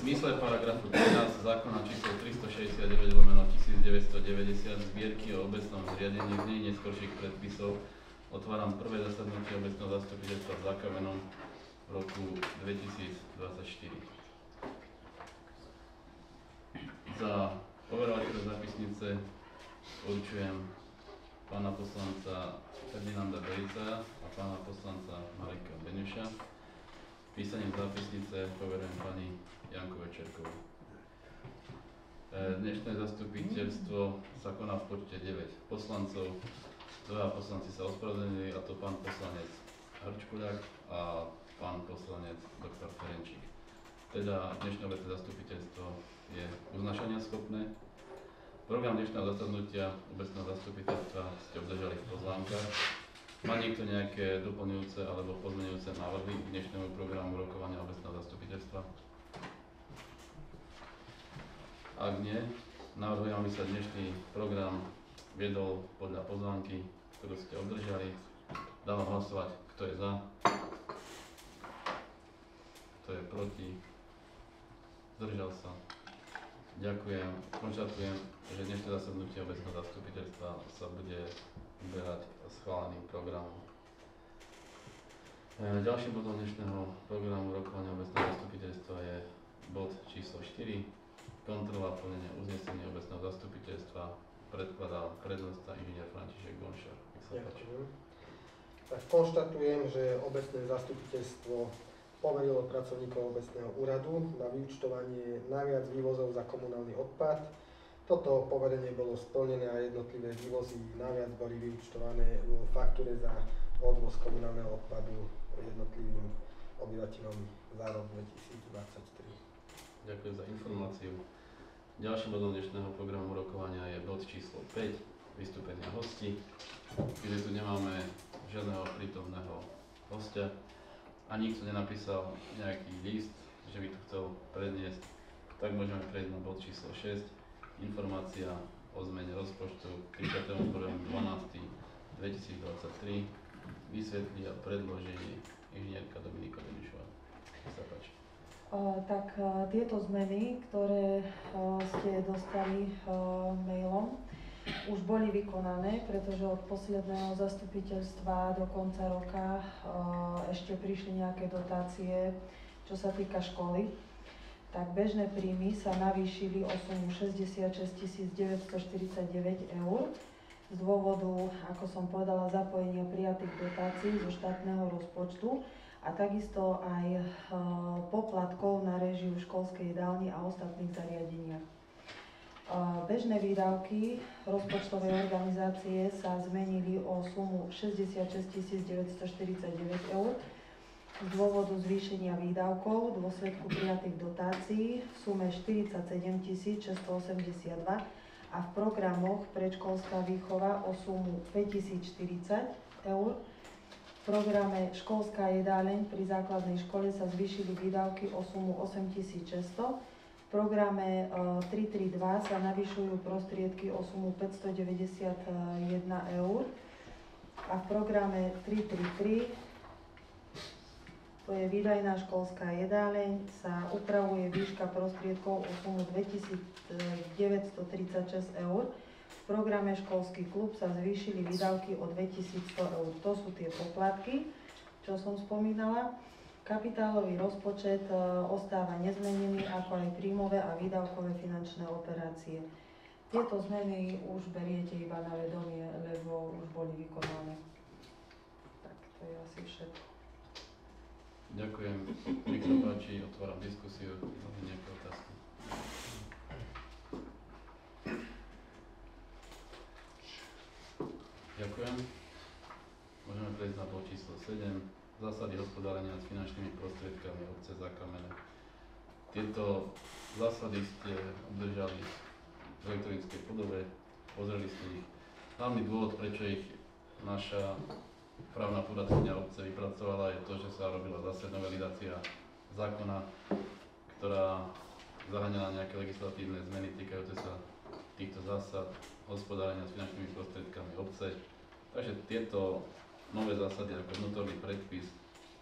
zmysle paragrafu 13 zákona číslo 369/1990 zbierky o obecnom zriadení z nej neskorších predpisov otváram prvé zasadnutie obecného zastupiteľstva v Zákamenom v roku 2024. Za overovateľa zápisnice určujem pána poslanca Ferdinanda Berica a pána poslanca Mareka Beňuša. Písaním zápisnice poverujem pani Janku Večerkovú. Dnešné zastupiteľstvo sa koná v počte 9 poslancov. 2 poslanci sa ospravedlnili, a to pán poslanec Hrčkuľak a pán poslanec doktor Ferenčík. Teda dnešné obecné zastupiteľstvo je uznášania schopné. Program dnešného zasadnutia obecného zastupiteľstva ste obdržali v pozvánkach. Má niekto nejaké doplňujúce alebo pozmeňujúce návrhy k dnešnému programu rokovania obecného zastupiteľstva? Ak nie, navrhujem, aby sa dnešný program viedol podľa pozvánky, ktorú ste obdržali. Dávam hlasovať, kto je za, kto je proti, zdržal sa. Ďakujem. Konštatujem, že dnešné zasadnutie obecného zastupiteľstva sa bude uberať schváleným programom. Ďalším bodom dnešného programu rokovania obecného zastupiteľstva je bod číslo 4. Kontrola plnenia uznesenia obecného zastupiteľstva. Predkladá prednosta inžinier František Gonšar. Ďakujem. Tak konštatujem, že obecné zastupiteľstvo poverilo pracovníkov obecného úradu na vyúčtovanie najviac vývozov za komunálny odpad. Toto poverenie bolo splnené a jednotlivé vývozy najviac boli vyúčtované vo faktúre za odvoz komunálneho odpadu jednotlivým obyvateľom za rok 2023. Ďakujem za informáciu. Ďalším bodom dnešného programu rokovania je bod číslo 5, vystúpenia hostí. Keďže tu nemáme žiadneho prítomného hostia a nikto nenapísal nejaký list, že by to chcel predniesť, tak môžeme prejsť na bod číslo 6, informácia o zmene rozpočtu 31.12.2023, vysvetlí a predloží inžinierka Dominika Beňušová. Nech sa páči. Tieto zmeny, ktoré ste dostali mailom, už boli vykonané, pretože od posledného zastupiteľstva do konca roka ešte prišli nejaké dotácie, čo sa týka školy. Tak bežné príjmy sa navýšili o sumu 66 949 eur z dôvodu, ako som povedala, zapojenia prijatých dotácií zo štátneho rozpočtu a takisto aj poplatkov na réžiu školskej jedálne a ostatných zariadeniach. Bežné výdavky rozpočtovej organizácie sa zmenili o sumu 66 949 eur z dôvodu zvýšenia výdavkov v dôsledku prijatých dotácií v sume 47 682 a v programoch predškolská výchova o sumu 5040 eur. V programe školská jedáleň pri základnej škole sa zvýšili výdavky o sumu 8600. V programe 332 sa navyšujú prostriedky o sumu 591 eur a v programe 333, to je výdajná školská jedáleň, sa upravuje výška prostriedkov o sumu 2936 eur. V programe školský klub sa zvýšili výdavky o 2100 eur. To sú tie poplatky, čo som spomínala. Kapitálový rozpočet ostáva nezmenený, ako aj príjmové a výdavkové finančné operácie. Tieto zmeny už beriete iba na vedomie, lebo už boli vykonané. Tak to je asi všetko. Ďakujem. Nech sa páči, otváram diskusiu. Máme nejaké otázky? Ďakujem. Môžeme prejsť na bod číslo 7. Zásady hospodárenia s finančnými prostriedkami obce Zákamene. Tieto zásady ste obdržali v elektronickej podobe, pozreli ste ich. Hlavný dôvod, prečo ich naša právna poradkyňa obce vypracovala, je to, že sa robila zase novelizácia zákona, ktorá zaháňala nejaké legislatívne zmeny týkajúce sa týchto zásad hospodárenia s finančnými prostriedkami obce. Takže tieto nové zásady ako vnútorný predpis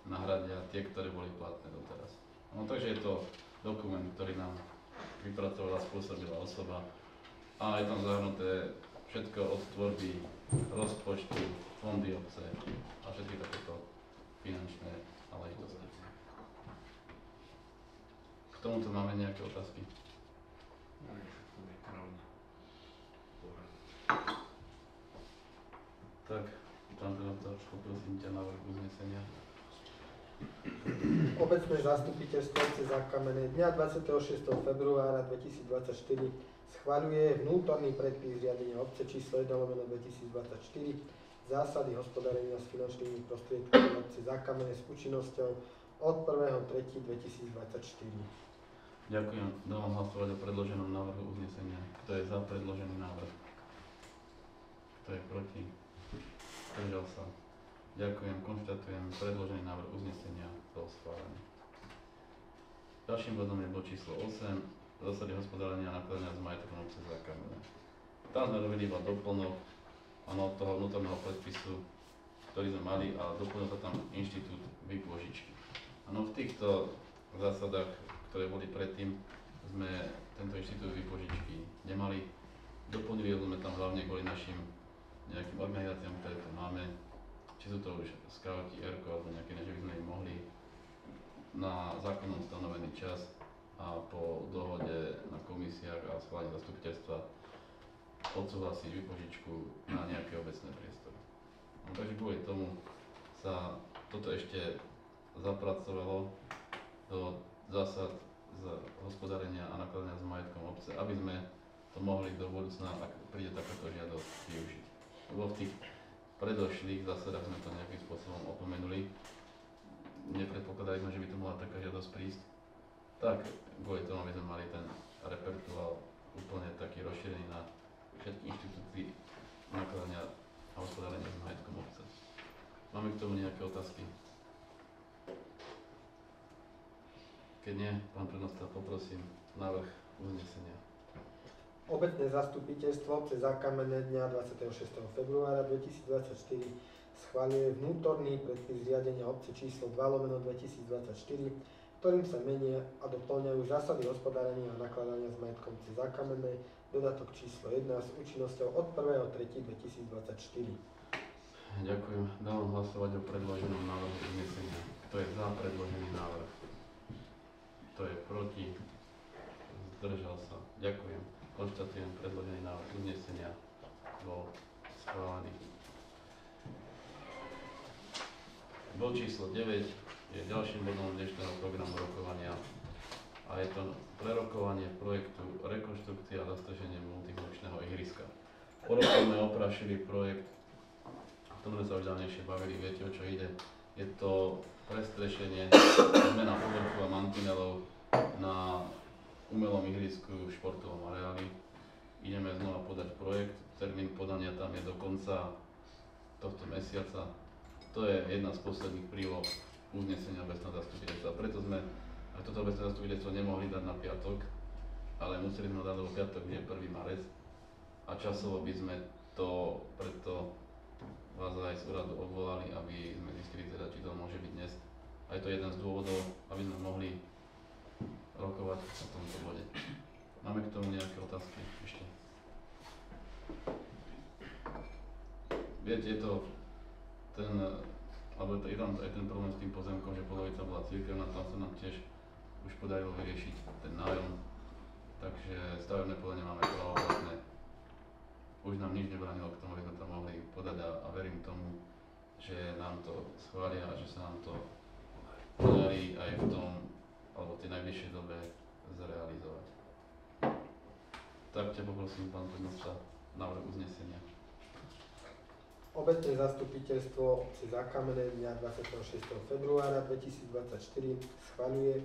nahradia tie, ktoré boli platné doteraz. No, takže je to dokument, ktorý nám vypracovala, spôsobila osoba a je tam zahrnuté všetko od tvorby rozpočtu, fondy obce a všetky takéto finančné záležitosti. K tomuto máme nejaké otázky? Tak, pán Donato, poprosím ťa návrh uznesenia. Obecné zastupiteľstvo obce Zákamené dňa 26. februára 2024 schvaľuje vnútorný predpis riadenia obce číslo 1/2024 zásady hospodárenia s finančnými prostriedkami obce Zákamené s účinnosťou od 1.3.2024. Ďakujem. Dávam hlasovať o predloženom návrhu uznesenia. Kto je za predložený návrh? Kto je proti? Zdržal sa. Ďakujem. Konštatujem, predložený návrh uznesenia bol schválený. Ďalším bodom je bod číslo 8. Zásady hospodárenia a nakladania s majetkom obce Zákamené. Tam sme robili iba doplnok od toho vnútorného predpisu, ktorý sme mali, a doplnil sa tam inštitút výpožičky. Áno, v týchto zásadách, ktoré boli predtým, sme tento inštitút výpožičky nemali. Doplnili sme tam hlavne kvôli našim nejakým organizáciám, ktoré tu máme, či sú to už skauti, ERKO alebo nejaké, že by sme im mohli na zákonom stanovený čas a po dohode na komisiách a schválení zastupiteľstva odsúhlasiť výpožičku na nejaké obecné priestory. No, takže kvôli tomu sa toto ešte zapracovalo do zásad z hospodárenia a nakladania s majetkom obce, aby sme to mohli do budúcna, ak príde takáto žiadosť, využiť. Lebo v tých predošlých zásadách sme to nejakým spôsobom opomenuli. Nepredpokladali sme, že by tu mohla taká žiadosť prísť. Tak kvôli tomu, aby sme mali ten repertoár úplne taký rozšírený na všetky inštitúty nakladania a hospodárenia s majetkom obce. Máme k tomu nejaké otázky? Keď nie, pán prednosta, poprosím návrh uznesenia. Obecné zastupiteľstvo obce Zákamené dňa 26. februára 2024 schvaľuje vnútorný predpis riadenia obce číslo 2/2024, ktorým sa menia a doplňajú zásady hospodárenia a nakladania s majetkom obce Zákamené, dodatok číslo 1 s účinnosťou od 1.3.2024. Ďakujem. Dávam hlasovať o predloženom návrhu uznesenia. Kto je za predložený návrh? Kto je proti? Zdržal sa. Ďakujem. Konštatujem, predložený návrh uznesenia bol schválený. Bod číslo 9 je ďalším bodom dnešného programu rokovania a je to prerokovanie projektu rekonštrukcia a zastrešenie multifunkčného ihriska. Po roku sme oprašili projekt, o tom sme sa už dávnejšie bavili, viete, o čo ide. Je to prestrešenie, zmena povrchu a mantinelov na umelom ihrisku v športovom areáli. Ideme znova podať projekt, termín podania tam je do konca tohto mesiaca. To je jedna z posledných príloh uznesenia obecného zastupiteľstva. Preto sme aj toto obecné zastupiteľstvo nemohli dať na piatok, ale museli sme dať, lebo piatok je 1. marec a časovo by sme to, preto vás aj z úradu obvolali, aby sme zistili teda, či to môže byť dnes. A je to jeden z dôvodov, aby sme mohli rokovať o tomto bode. Máme k tomu nejaké otázky ešte? Viete, je to ten, alebo je tam aj ten problém s tým pozemkom, že polovica bola cirkevná, tam sa nám tiež už podarilo vyriešiť ten nájom, takže stavebné povolenie máme pravoplatné. Už nám nič nebránilo k tomu, aby sme tam mohli podať a verím tomu, že nám to schvália a že sa nám to podarí aj v tom, alebo v tej najbližšej dobe zrealizovať. Tak ťa poprosím, pán prednosta, návrh uznesenia. Obecné zastupiteľstvo obce Zákamené dňa 26. februára 2024 schvaľuje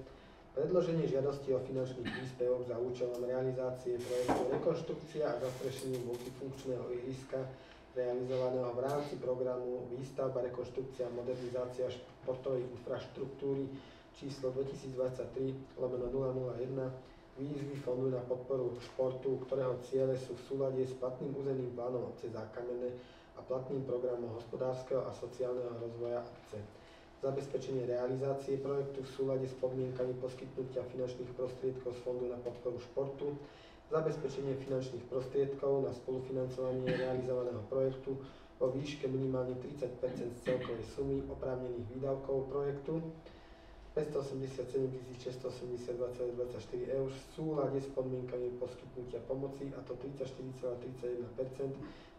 predloženie žiadosti o finančný príspevok za účelom realizácie projektu rekonštrukcia a zastrešenie multifunkčného ihriska realizovaného v rámci programu Výstavba, rekonštrukcia a modernizácia športovej infraštruktúry číslo 2023/001 výzvy Fondu na podporu športu, ktorého ciele sú v súlade s platným územným plánom obce Zákamené a platným programom hospodárskeho a sociálneho rozvoja obce. zabezpečenie realizácie projektu v súlade s podmienkami poskytnutia finančných prostriedkov z Fondu na podporu športu, zabezpečenie finančných prostriedkov na spolufinancovanie realizovaného projektu vo výške minimálne 30 z celkovej sumy oprávnených výdavkov projektu 587 682,24 eur v súlade s podmienkami poskytnutia pomoci, a to 34,31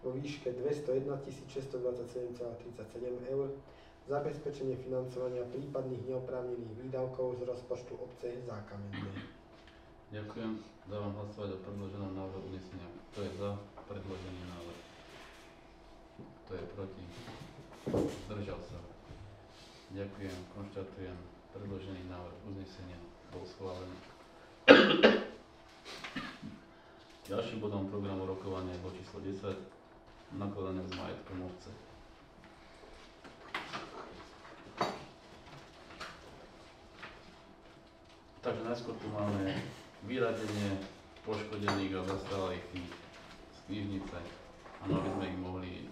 vo výške 201 627,37 eur, zabezpečenie financovania prípadných neoprávnených výdavkov z rozpočtu obce Zákamenné. Ďakujem. Dávam hlasovať o predloženom návrhu uznesenia. Kto je za predložený návrh? Kto je proti? Zdržal sa. Ďakujem. Konštatujem. Predložený návrh uznesenia bol schválený. Ďalším bodom programu rokovania je bod číslo 10. Nakladanie s majetkom obce. Takže najskôr tu máme vyradenie poškodených a zastaralých kníh z knižnice. A aby sme ich mohli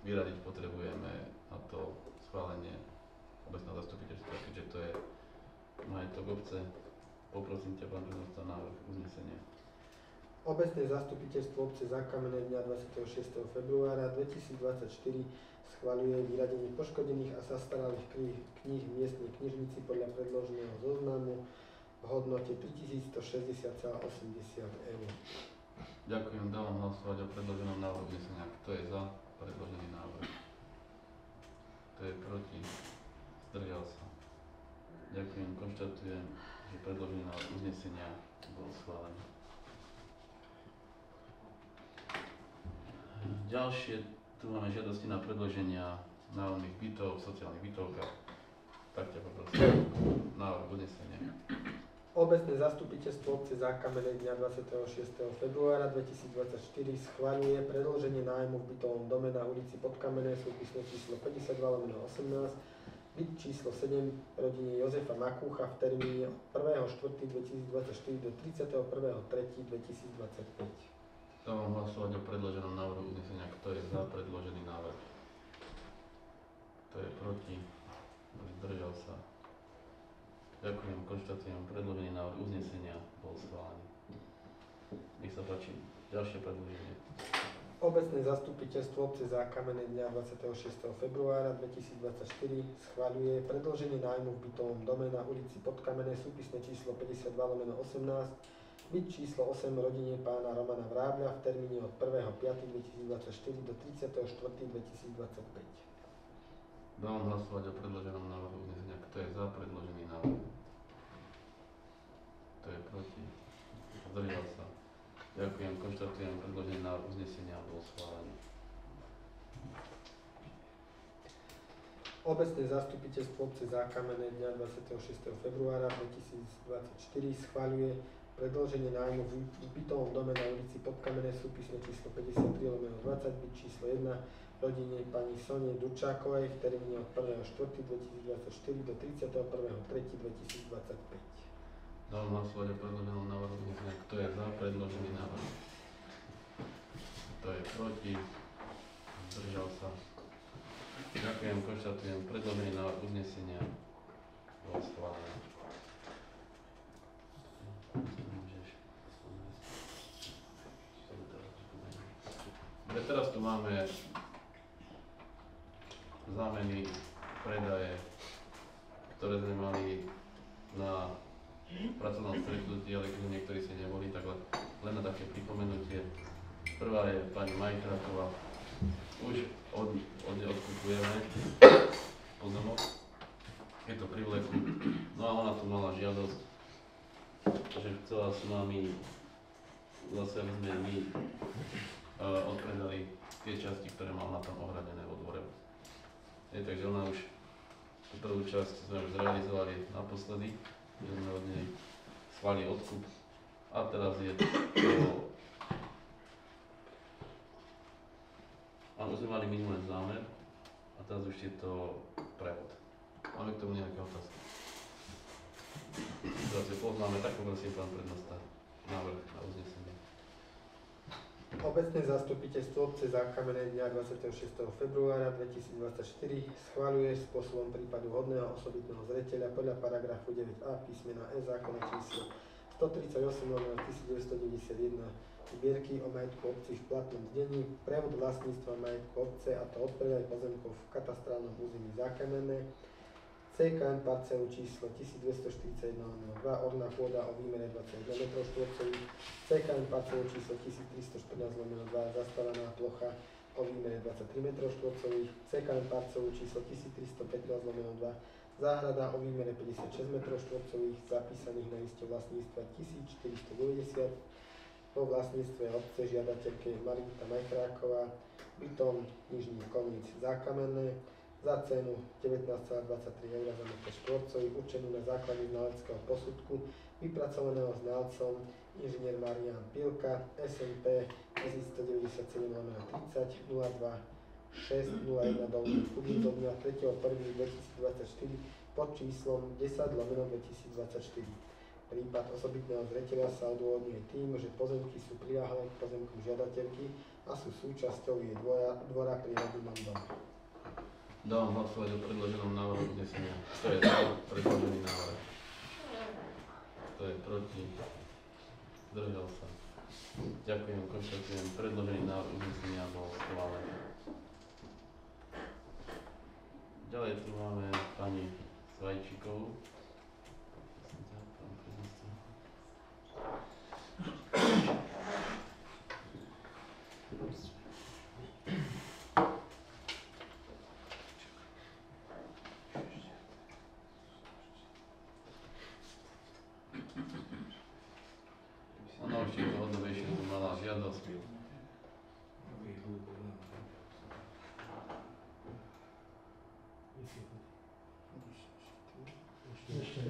vyradiť, potrebujeme na to schválenie obecného zastupiteľstva, keďže to je majetok obce. Poprosím ťa, pán predseda, návrh uznesenia. Obecné zastupiteľstvo obce Zákamené dňa 26. februára 2024 schvaľuje vyradenie poškodených a zastaralých kníh v miestnej knižnici podľa predloženého zoznamu v hodnote 3060,80 eur. Ďakujem, dávam hlasovať o predloženom návrhu uznesenia. Kto je za predložený návrh? Kto je proti? Zdržal sa. Ďakujem, konštatujem, že predložený návrh uznesenia bol schválený. Ďalšie, tu máme žiadosti na predloženia nájomných bytov v sociálnych bytovkách. Tak ťa poprosím, návrh uznesenia. Obecné zastupiteľstvo obce Zákamené dňa 26. februára 2024 schvaľuje predĺženie nájmu v bytovom dome na ulici Podkamené, súpisné číslo 52/18, byt číslo 7 rodine Jozefa Makúcha v termíne od 1.4.2024 do 31.3.2025. Dávam hlasovať o predloženom návrhu uznesenia. Kto je za predložený návrh? Kto je proti? Zdržal sa. Ďakujem, konštatujem, predložený návrh uznesenia bol schválený. Nech sa páči, ďalšie predloženie. Obecné zastupiteľstvo obce Zákamené dňa 26. februára 2024 schvaľuje predĺženie nájmu v bytovom dome na ulici Podkamené, súpisné číslo 52/18, byt číslo 8 rodine pána Romana Vrábľa v termíne od 1.5.2024 do 34.2025. Dávam hlasovať o predloženom návrhu uznesenia. Kto je za predložený návrh? Kto je proti? Zdržal sa. Ďakujem, konštatujem, predložený návrh uznesenia bol schválený. Obecné zastupiteľstvo obce Zákamené dňa 26. februára 2024 schvaľuje predĺženie nájmu v bytovom dome na ulici Podkamené, súpisné číslo 53/20, byt číslo 1 rodine pani Sonie Durčákovej v termíne od 1.4.2024 do 31.3.2025. Dávam hlasovať o predloženom návrhu uznesenia. Kto je za predložený návrh? Kto je proti? Zdržal sa. Ďakujem, konštatujem, predložený návrh uznesenia bol schválený. Teraz tu máme zámeny, predaje, ktoré sme mali na pracovnom stretnutí, ale keď niektorí si neboli, tak len na také pripomenutie. Prvá je pani Majtráková. Už odkupujeme pozemok. Je to pri vleku. No a ona tu mala žiadosť, že chcela s nami zase, aby sme my odpredali tie časti, ktoré mala tam ohradené vo dvore. Takže ona už tú prvú časť sme už zrealizovali naposledy, že sme od nej schválili odkup. A teraz je to... A už sme mali minulý zámer a teraz už je to prevod. Máme k tomu nejaké otázky? Teraz je poznáme, tak poprosím pán prednosta návrh na uznesenie. Obecné zastupiteľstvo obce Zákamené dňa 26. februára 2024 schvaľuje spôsobom prípadu hodného osobitného zreteľa podľa paragrafu 9a písmena E zákona číslo 138/1991 zbierky o majetku obcí v platnom znení, prevod vlastníctva majetku obce, a to odpredaj pozemkov v katastrálnom území Zákamené, CKN parcelu číslo 1241/2 orná pôda o výmere 21 m², CKN parcelu číslo 1314/2 zastávaná plocha o výmere 23 m², CKN parcelu číslo 1315/2 záhrada o výmere 56 m², zapísaných na liste vlastníctva 1490, vo vlastníctve obce žiadateľke Margita Majchráková, bytom Nižný Koníc Zákamené, za cenu 19,23 € za metr štvorcový, určenú na základe znaleckého posudku vypracovaného znalcom inžinier Marián Pilka, SNP 1197/30 02-601 Dolný Kubín do dňa 3.1.2024 pod číslom 10/2024. Prípad osobitného zreteľa sa odôvodňuje tým, že pozemky sú priľahlé k pozemkom žiadateľky a sú súčasťou jej dvora pri rodinnom dome. Dávam hlasovať o predloženom návrhu uznesenia. Kto je za predložený návrh? Kto je proti? Zdržal sa. Ďakujem, konštatujem. Predložený návrh uznesenia bol schválený. Ďalej tu máme pani Svajčíkovú. Ono ešte dlhodobejšie tu mala žiadosť.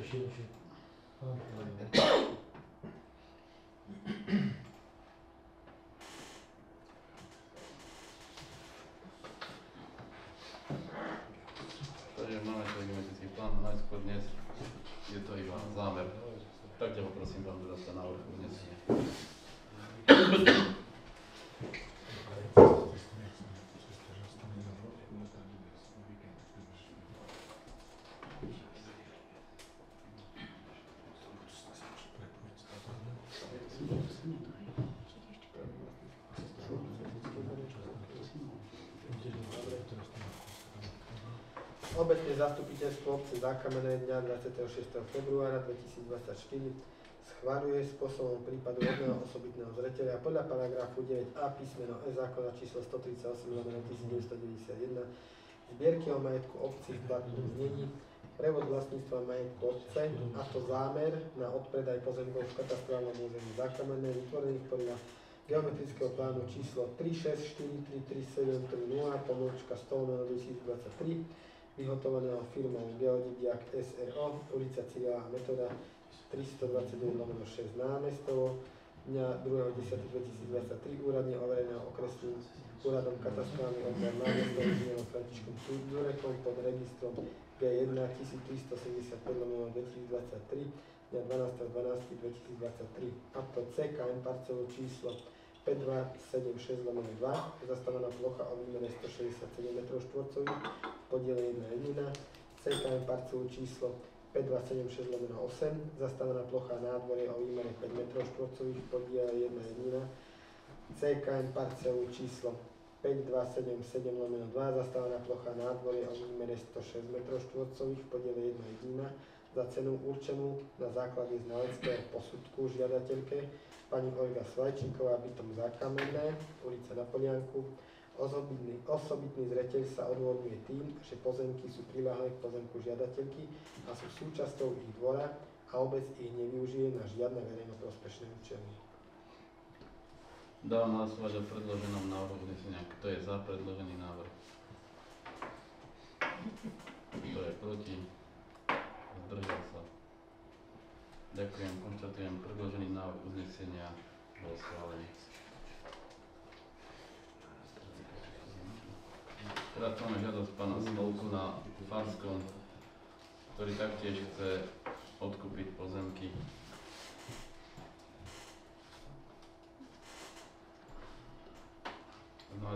Ešte. Takže máme tu geometrický plán, najskôr dnes je to iba zámer. Tak ťa poprosím vám teda sa návrh uznesenia. Obecné zastupiteľstvo obce Zákamené dňa 26. februára 2024 schvaľuje spôsobom prípadu hodného osobitného zreteľa podľa paragrafu 9a písmeno E zákona číslo 138/1991 zbierky o majetku obcí v platnom znení, prevod vlastníctva majetku obce, a to zámer na odpredaj pozemkov v katastrálnom území Zákamené vytvorených podľa geometrického plánu číslo 36433730/100/2023 vyhotovaného firmou Geodidiak SRO, ulica Cyrila a Metoda 329/6 námestovo, dňa 2.10.2023 úradne overeného okresným úradom katastrálny odbor námestov inžinierom Františkom Durekom pod registrom G1 1375/2023 dňa 12.12.2023, a to CKN parcelu číslo 5276/2 zastávaná plocha o výmere 167 m², podiel 1/1, CKN parcelu číslo 5276/8 zastávaná plocha nádvorie o výmere 5 m², podiel 1/1, CKN parcelu číslo 5277/2 zastávaná plocha nádvorie o výmere 106 m², podiel 1/1 za cenu určenú na základe znaleckého posudku žiadateľke pani Olga Svajčíková, bytom Zákamené, ulica Na Polianku. Osobitný zreteľ sa odôvodňuje tým, že pozemky sú priľahlé k pozemku žiadateľky a sú súčasťou ich dvora a obec ich nevyužije na žiadne verejnoprospešné účely. Dávam hlasovať o predloženom návrhu uznesenia. Kto je za predložený návrh? Kto je proti? Zdržal sa. Ďakujem, konštatujem, predložený návrh uznesenia bol schválený. Teraz máme žiadosť pána Smolku na Farskom, ktorý taktiež chce odkúpiť pozemky.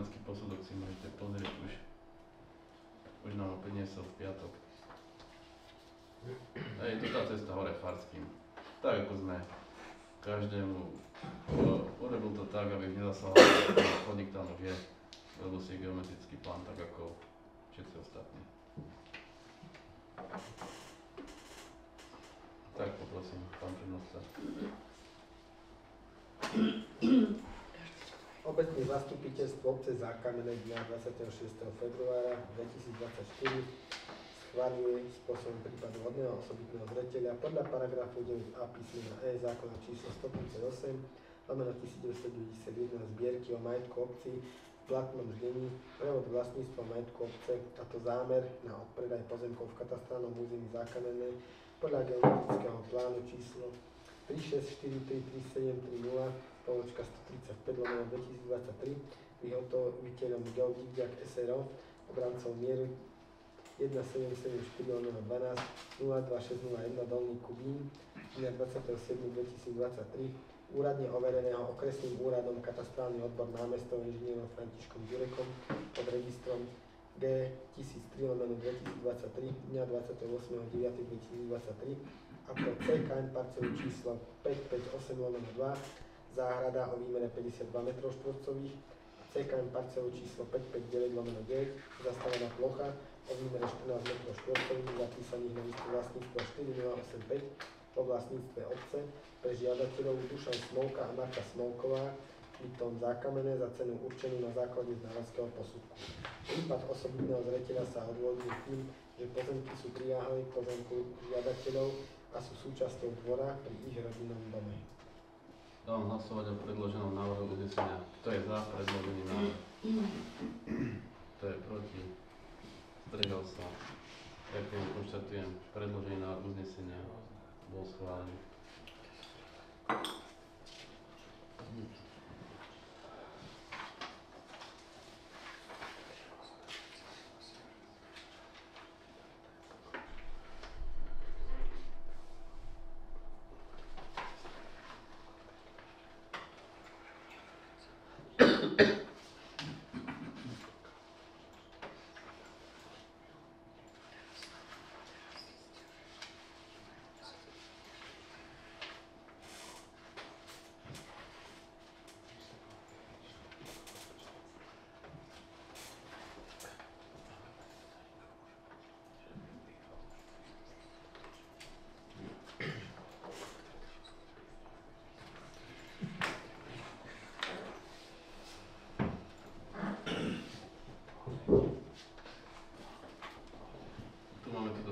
znalecký posudok si môžete pozrieť už nám ho priniesol v piatok. A je to tá cesta hore Farským. Tak ako sme každému urobil to tak, aby nezasahoval chodník tam už je, robil si geometrický plán tak ako všetci ostatní. Tak poprosím, pán prednosta. Obecné zastupiteľstvo obce Zákamené dňa 26. februára 2024 schváľuje spôsobom prípadu hodného osobitného zreteľa podľa paragrafu 9a písmena E zákona číslo 138/1991 zbierky o majetku obci v platnom znení prevod vlastníctva majetku obce, a to zámer na odpredaj pozemkov v katastrálnom území Zákamené podľa geometrického plánu číslo 36433730 poločka 135/2023 vyhotoviteľom Geodigiak SRO obrancov miery 1774/12 02601 Dolný Kubín dňa 27.2023 úradne overeného okresným úradom katastrálny odbor námestov inžinierom Františkom Ďurekom pod registrom G1003/2023 dňa 28.9.2023 a to CKN parcelu číslo 558/2 záhrada o výmere 52 m2, CKN parcelu číslo 559/9 zastavená plocha o výmere 14 m2 zapísaných na listu vlastníctva 4085 vo vlastníctve obce pre žiadateľov Dušan Smolka a Marta Smolková bytom Zákamené za cenu určenú na základe znaleckého posudku. Prípad osobitného zreteľa sa odvodní tým, že pozemky sú priľahlé k pozemku žiadateľov a sú súčasťou dvora pri ich rodinnom dome. Dávam hlasovať o predloženom návrhu uznesenia. Kto je za predložený návrh? Kto je proti? Zdržal sa. Ďakujem, konštatujem. Predložený návrh uznesenia bol schválený.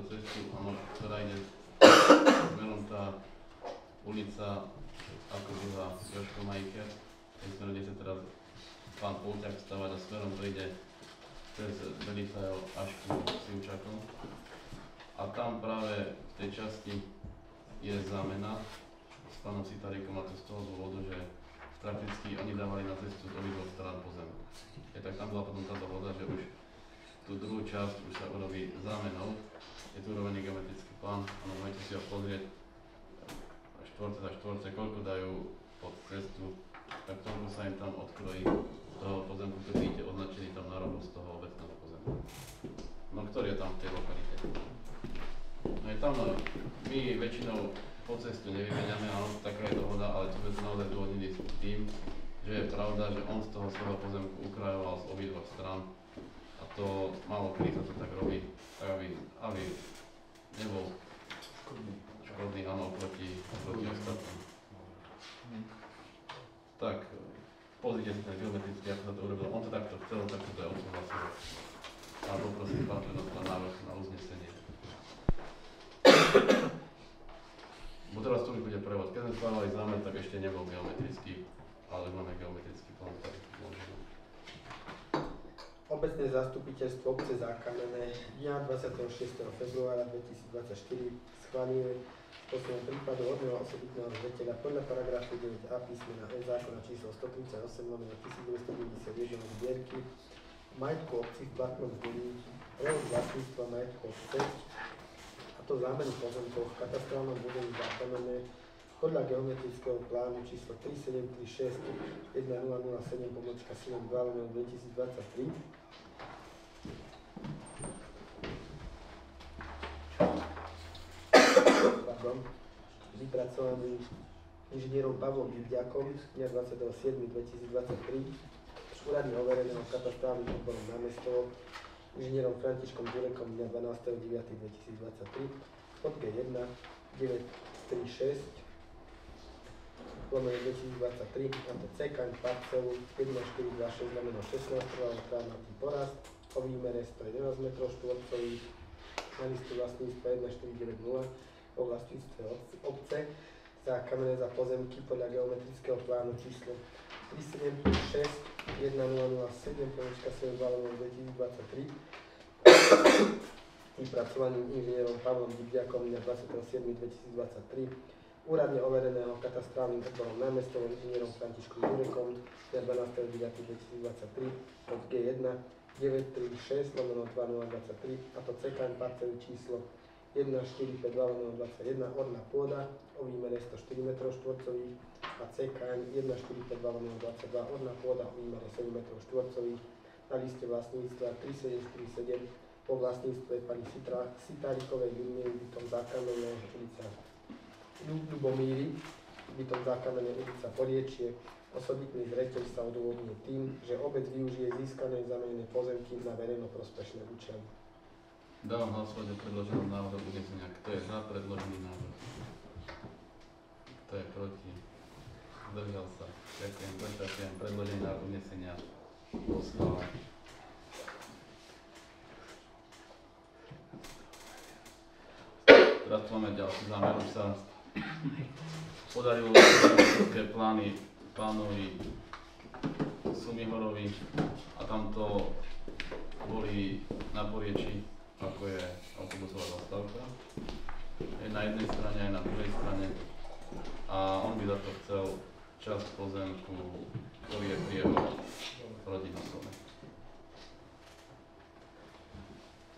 Cestu, ktorá ide smerom tá ulica, ako býva Jožko Majker, smerom, kde sa teraz pán Polťák stavať a smerom to ide cez Belifajo až ku Sivčakom. A tam práve v tej časti je zámena s pánom Sitaríkom, a to z toho dôvodu, že prakticky oni dávali na cestu do obidvoch strán pozemku. Tak tam bola potom tá dohoda, že už tú druhú časť už sa urobí zámenou. Je tu urobený geometrický plán a môžete si ho pozrieť štvorce za štvorce, koľko dajú pod cestu, tak toľko sa im tam odkrojí z toho pozemku, ktorý vidíte označený tam na rohu z toho obecného pozemku. No ktorý je tam v tej lokalite? No je tam, my väčšinou po cestu nevymeniame, áno, taká je dohoda, ale to sme to naozaj zdôvodnili s tým, že je pravda, že on z toho svojho pozemku ukrajoval z obidvoch strán. To málo kedy sa to tak robí, tak aby nebol škodný, áno, proti ostatným. Tak, pozrite si ten geometrický, ako sa to urobilo. On to takto chcel, takto to je odsúhlasil. A poprosím pán prednosta návrh na uznesenie. Bo teraz tu už bude prevod. Keď sme schváľovali zámer, tak ešte nebol geometrický, ale máme geometrický plán, tak môžeme. Obecné zastupiteľstvo obce Zákamené dňa 26. februára 2024 schváľuje spôsobom prípadu hodného osobitného zreteľa podľa paragrafu 9a písmena E zákona číslo 138/1991 zbierky majetku obci v platnom znení prevod vlastníctva majetku obce, a to zámenu pozemkov v katastrálnom území Zákamené podľa geometrického plánu číslo 3736 1007/2023 vypracovaný inžinierom Pavlom Bibďakom dňa 27.2023 úradne overeného katastrálnym odborom námestovo inžinierom Františkom Ďurekom dňa 12.9.2023 pod G1 936 2023 a to CK parcelu 1426/16 trvalý porast o výmere 111 m2 na listu vlastníctva 1490 o vlastníctve obce za kamenné za pozemky podľa geometrického plánu číslo 3736 1007/2023 vypracovaným inžinierom Pavlom Bibďakom dňa 27.2023 úradne overeného katastrálnym odborom námestovom inžinierom Františkom Ďurekom dňa 12.9.2023 od G1 936/2023 a to CK parcelu číslo 1452/21 orná pôda o výmere 104 m2 a CKN 1452/22 orná pôda o výmere 7 m2 na liste vlastníctva 3747 po vlastníctve pani Sitárikovej Ľudmily bytom Zákamenné ulica Ľubomíry, bytom Zákamenné ulica Poriečie. Osobitný zreteľ sa odôvodňuje tým, že obec využije získané zamenené pozemky na verejnoprospešné účely. Dávam hlasovať o predloženom návrhu uznesenia. Kto je za predložený návrh? Kto je proti? Zdržal sa. Ďakujem. Konštatujem predložený návrh uznesenia bol schválený. Teraz tu máme ďalší zámer. Už sa podarilo všetké plány pánovi Sumihorovi a tamto boli na Porieči, ako je autobusová zastávka. Je na jednej strane aj na druhej strane a on by za to chcel časť pozemku, ktorý je pri jeho rodinnom dome.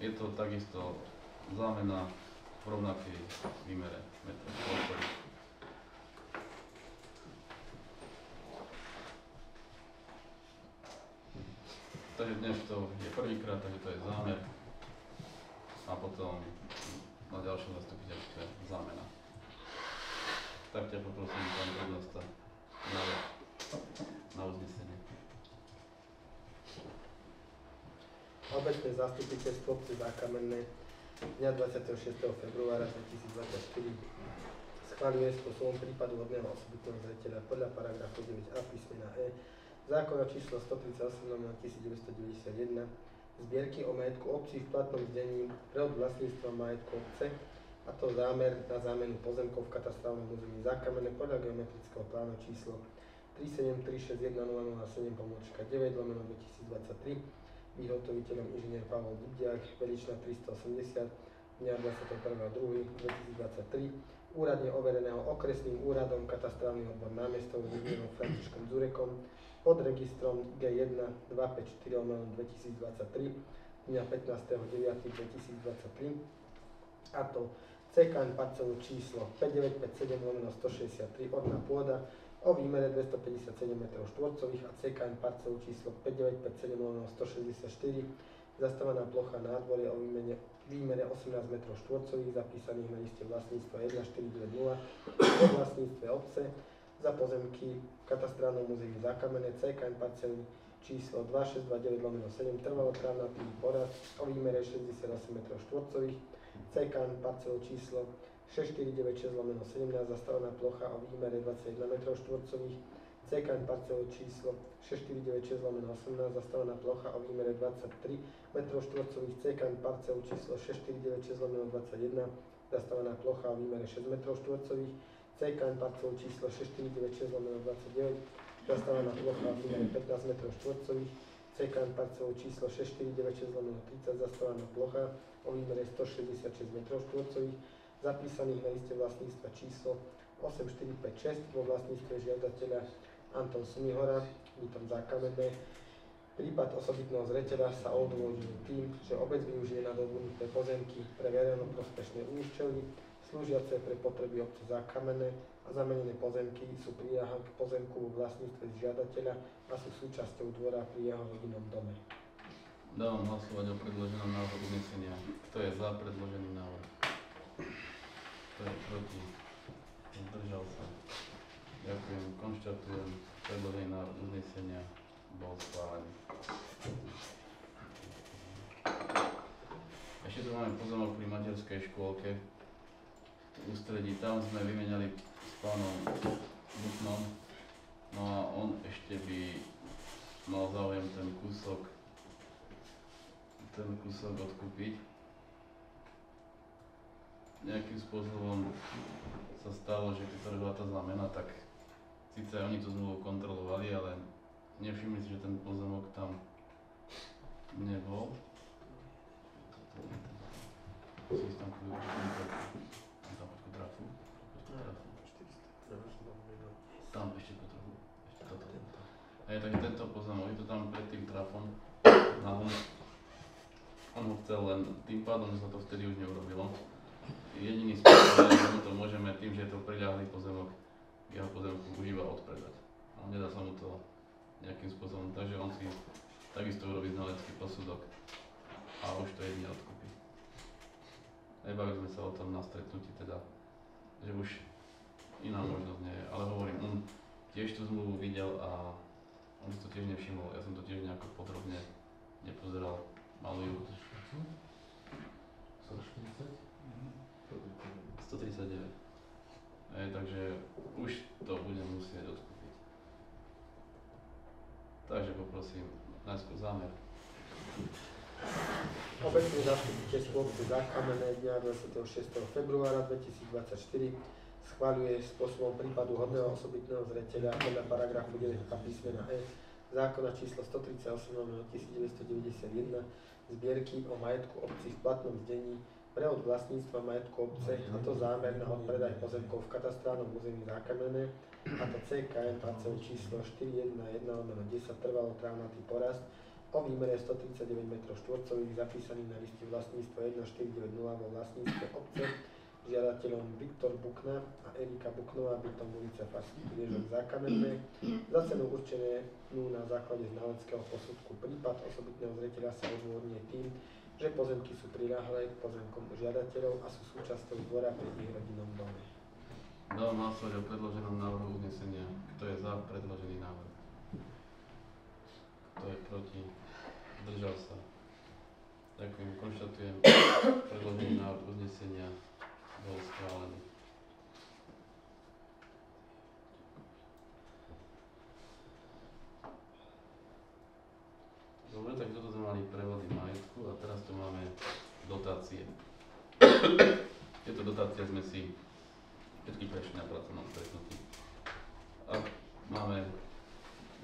Je to takisto zámena v rovnakej výmere metrov štvorcových. Takže dnes to je prvýkrát, takže to je zámer a potom na ďalšom zastupiteľstve zámena. Tak ťa poprosím, pán prednosta, na uznesenie. Obecné zastupiteľstvo obce Zákamenné dňa 26. februára 2024 schváľuje spôsobom prípadu hodného osobitného zreteľa podľa paragrafu 9a písmena E zákona číslo 138/1991 zbierky o majetku obcí v platnom zdení prehod vlastníctva majetku obce, a to zámer na zámenu pozemkov v katastrálnom území Zákamenné podľa geometrického plánu číslo 37361009/2023 vyhotoviteľom inžinier Pavol Bibďak, veličina 380 dňa 21.2.2023 úradne overeného okresným úradom katastrálny odbor námestov inžinierom Františkom Ďurekom pod registrom G1 254/2023 dňa 15.9.2023 a to CKN parcelu číslo 5957/163 orná pôda o výmere 257 m2 a CKN parcelu číslo 5957/164 zastávaná plocha nádvoria o výmere 18 m2 zapísaných na liste vlastníctva 1490 o vlastníctve obce za pozemky v katastrálnom múzeu Zákamenné CKN parcelu číslo 2629/7 trvalotrávnatý porast o výmere 68 m2 CKN parcelu číslo 6496/17 zastávaná plocha o výmere 21 m2 CKN parcelu číslo 6496/18 zastávaná plocha o výmere 23 m2 CKN parcelu číslo 6496/21 zastávaná plocha o výmere 6 m2 CKN parcelu číslo 6496/29 zastávaná plocha o výmere 15 m2 CKN parcelu číslo 6496/30 zastávaná plocha o výmere 166 m2 zapísaných na liste vlastníctva číslo 8456 vo vlastníctve žiadateľa Anton Sumihora, bytom Zákamenné. Prípad osobitného zreteľa sa odôvodňuje tým, že obec využije nadobudnuté pozemky pre verejnoprospešné účely, slúžiace pre potreby obce Zákamenné a zamenené pozemky sú príľahom k pozemku vo vlastníctve žiadateľa a sú súčasťou dvora pri jeho rodinnom dome. Dávam hlasovať o predloženom návrhu uznesenia. Kto je za predložený návrh? Kto je proti? Zdržal sa. Ďakujem. Konštatujem, predložený návrh uznesenia bol schválený. Ešte tu máme pozemok pri materskej škôlke v ústredí. Tam sme vymenali s pánom Buknom. No a on ešte by mal záujem ten kúsok odkúpiť. Nejakým spôsobom sa stalo, že keď sa robila tá zmena, tak síce oni tú zmluvu kontrolovali, ale nevšimli si, že ten pozemok tam nebol. Musím si tam kúpiť tam takú trafu. Tam ešte po trochu. Ešte toto. Takže tento pozemok, je to tam pred tým trafom. On ho chcel len, tým pádom sa to vtedy už neurobilo. Jediný spôsob, že mu to môžeme tým, že je to priľahlý pozemok, jeho pozemku už iba odpredať. Ale nedá sa mu to nejakým spôsobom, takže on si takisto urobí znalecký posudok a už to jedine odkúpi. Nebavili sme sa o tom na stretnutí teda, že už iná možnosť nie je, ale hovorím, on tiež tú zmluvu videl a on si to tiež nevšimol, ja som to tiež nejako podrobne nepozeral, malujú 139. Takže už to budem musieť odkúpiť. Takže poprosím najskôr zámer. Obecné zastupiteľstvo obce Zákamenné dňa 26. februára 2024 schvaľuje spôsobom prípadu hodného osobitného zreteľa podľa paragrafu 9 písmena E zákona číslo 138/1991 zbierky o majetku obci v platnom zdení prehod vlastníctva majetku obce, a to zámer na odpredaj pozemkov v katastrálnom území Zákamenné, a to CKM parcel číslo 411/10 trvalo trávnatý porast o výmere 139 m2 zapísaný na liste vlastníctva 1490 vo vlastníctve obce žiadateľom Viktor Bukna a Erika Buknová, bytom ulica Farských Briežok Zákamenné, za cenu určenú na základe znaleckého posudku. Prípad osobitného zreteľa sa odôvodňuje tým, že pozemky sú priľahlé k pozemkom žiadateľov a sú súčasťou dvora pri ich rodinnom dome. Dávam hlasovať o predloženom návrhu uznesenia. Kto je za predložený návrh? Kto je proti? Zdržal sa. Ďakujem. Konštatujem, predložený návrh uznesenia bol schválený. Dobre, tak toto sme mali prevody majetku a teraz tu máme dotácie. Tieto dotácie sme si všetky prešli na pracovnom stretnutí. Ak máme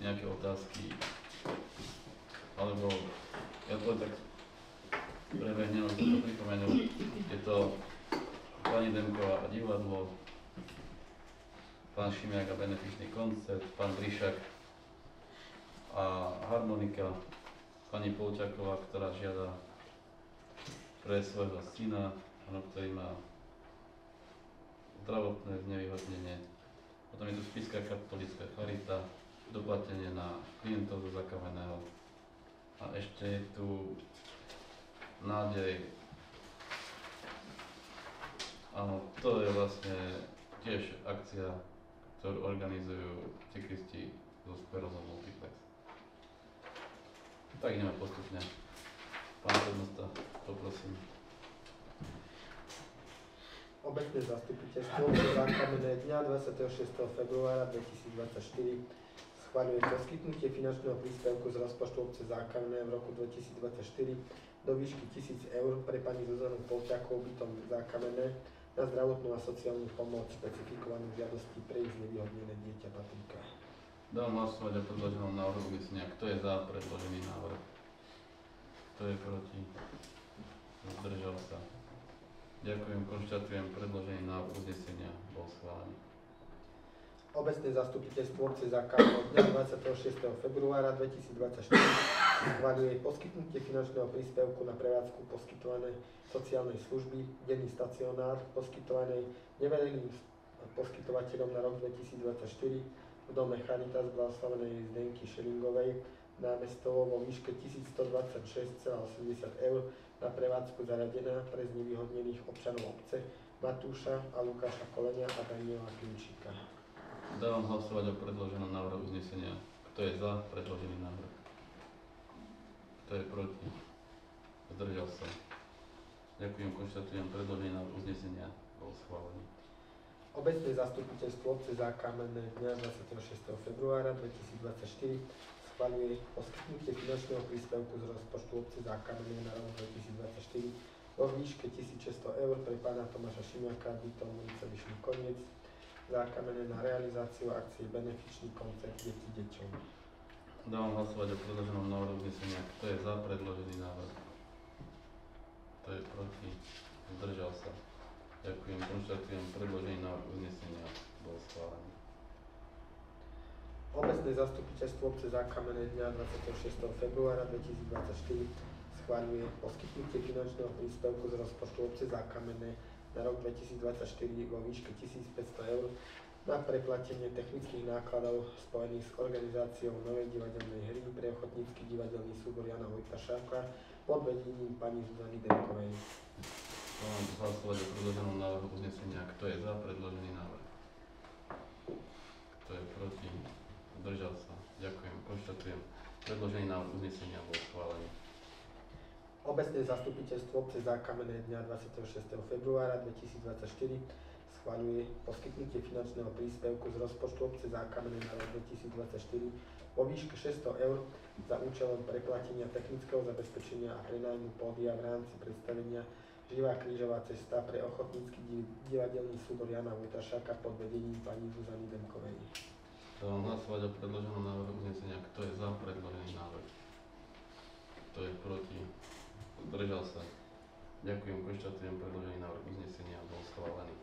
nejaké otázky, alebo ja to len tak prebehnem, aby som to pripomenul, je to pani Demková a divadlo, pán Šimiak a benefičný koncert, pán Brišak a harmonika, pani Polčáková, ktorá žiada pre svojho syna, ktorý má zdravotné znevýhodnenie. Potom je tu Spišská katolická charita, doplatenie na klientov zo Zákamenného. A ešte je tu nádej. Áno, to je vlastne tiež akcia, ktorú organizujú cyklisti zo Sklerozom Multiplex. Tak ideme postupne. Pán prednosta, poprosím. Obecné zastupiteľstvo obce Zákamenné dňa 26. februára 2024 schvaľuje poskytnutie finančného príspevku z rozpočtu obce Zákamenné v roku 2024 do výšky 1000 eur pre pani Zuzanu Polčákovú, bytom Zákamenné, na zdravotnú a sociálnu pomoc špecifikovanú v žiadosti pre ich znevýhodnené dieťa Patrika. Dám hlasovať o predloženom návrhu uznesenia. Kto je za predložený návrh? Kto je proti? Zdržal sa. Ďakujem, konštatujem, predložený návrh uznesenia bol schválený. Obecné zastupiteľstvo obce Zákamenné dňa 26. februára 2024 schvaľuje poskytnutie finančného príspevku na prevádzku poskytovanej sociálnej služby, denný stacionár poskytovanej neverejným poskytovateľom na rok 2024 v dome Charitas blahoslavenej Zdenky Šelingovej námestovo vo výške 1126,80 eur na prevádzku zaradená pre znevýhodnených občanov obce Matúša a Lukáša Kolenia a Daniela Klinčíka. Dávam hlasovať o predloženom návrhu uznesenia. Kto je za predložený návrh? Kto je proti? Zdržal sa. Ďakujem, konštatujem, predložený návrh uznesenia bol schválený. Obecné zastupiteľstvo obce Zákamenné dňa 26. februára 2024 schvaľuje poskytnutie finančného príspevku z rozpočtu obce Zákamenné na rok 2024 vo výške 1600 eur pre pána Tomáša Šimiaka, bytom ulica Vyšný Koniec, Zákamenné na realizáciu akcie Benefičný koncert Deti deťom. Dávam hlasovať o predloženom návrhu uznesenia. Kto je za predložený návrh? Kto je proti? Zdržal sa. Ďakujem, konštatujem, predložený návrh uznesenia bol schválený. Obecné zastupiteľstvo obce Zákamenné dňa 26. februára 2024 schvaľuje poskytnutie finančného príspevku z rozpočtu obce Zákamenné na rok 2024 vo výške 1500 eur na preplatenie technických nákladov spojených s organizáciou novej divadelnej hry pre ochotnícky divadelný súbor Jana Vojtašáka pod vedením pani Zuzany Demkovej. Dávam hlasovať o predloženom návrhu uznesenia. Kto je za predložený návrh? Kto je proti? Zdržal sa. Ďakujem, konštatujem, predložený návrh uznesenia bol schválený. Obecné zastupiteľstvo obce Zákamenné dňa 26. februára 2024 schvaľuje poskytnutie finančného príspevku z rozpočtu obce Zákamenné na rok 2024 vo výške 600 eur za účelom preplatenia technického zabezpečenia a prenájmu pódia v rámci predstavenia Živá krížová cesta pre ochotnícky divadelný súbor Jana Vojtašáka pod vedením pani Zuzany Demkovej. Dávam hlasovať o predloženom návrhu uznesenia. Kto je za predložený návrh? Kto je proti? Zdržal sa. Ďakujem, konštatujem, predložený návrh uznesenia bol schválený.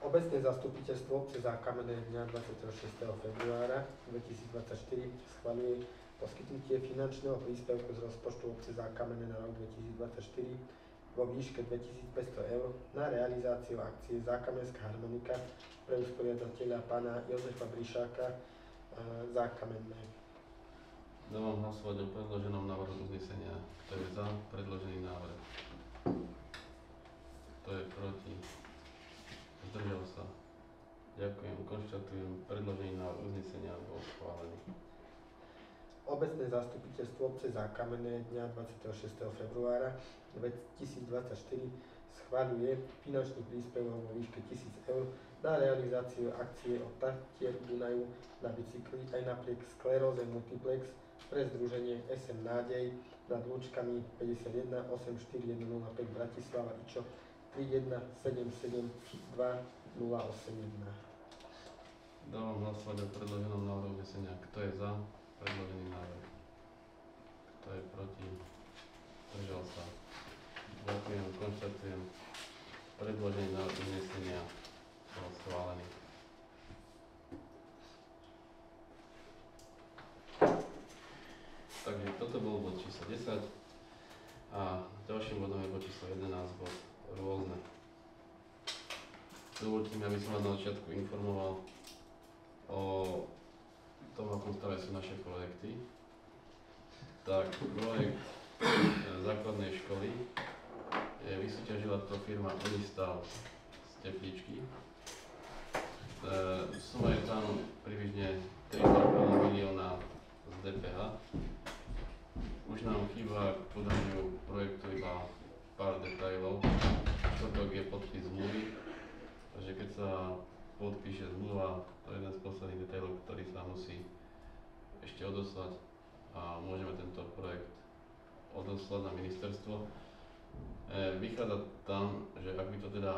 Obecné zastupiteľstvo obce Zákamenné dňa 26. februára 2024 schvaľuje poskytnutie finančného príspevku z rozpočtu obce Zákamenné na rok 2024 vo výške 2500 eur na realizáciu akcie Zákamenská harmonika pre usporiadateľa pána Jozefa Brišáka Zákamenné. Dávam hlasovať o predloženom návrhu uznesenia. Kto je za predložený návrh? Kto je proti? Zdržal sa. Ďakujem, konštatujem, predložený návrh uznesenia bol schválený. Obecné zastupiteľstvo obce Zákamenné dňa 26. februára 2024 schvaľuje finančný príspevok vo výške 1000 eur na realizáciu akcie od Tatier Dunaju na bicykli aj napriek skleróze multiplex pre združenie SM Nádej nad Lúčkami 51 84105 Bratislava IČO 3177 2081. Dávam hlasovať o predloženom návrhu uznesenia. Kto je za predložený návrh? Kto je proti? Zdržal sa. Ďakujem, konštatujem, predložený návrh uznesenia bol schválený. Takže toto bol bod číslo 10 a ďalším bodom je bod číslo 11, bod rôzne. Dovoľte mi, aby som vás na začiatku informoval o tom, akom stave sú naše projekty. Tak, projekt základnej školy vysúťažila to firma Unistav z Tepličky. Suma je tam približne 3,5 milióna z DPH. Už nám chýba k podaniu projektu iba pár detailov. Štvrtok je podpis zmluvy, takže keď sa podpíše zmluva, to je jeden z posledných detailov, ktorý sa musí ešte odoslať a môžeme tento projekt odoslať na ministerstvo. Vychádza tam, že ak by to teda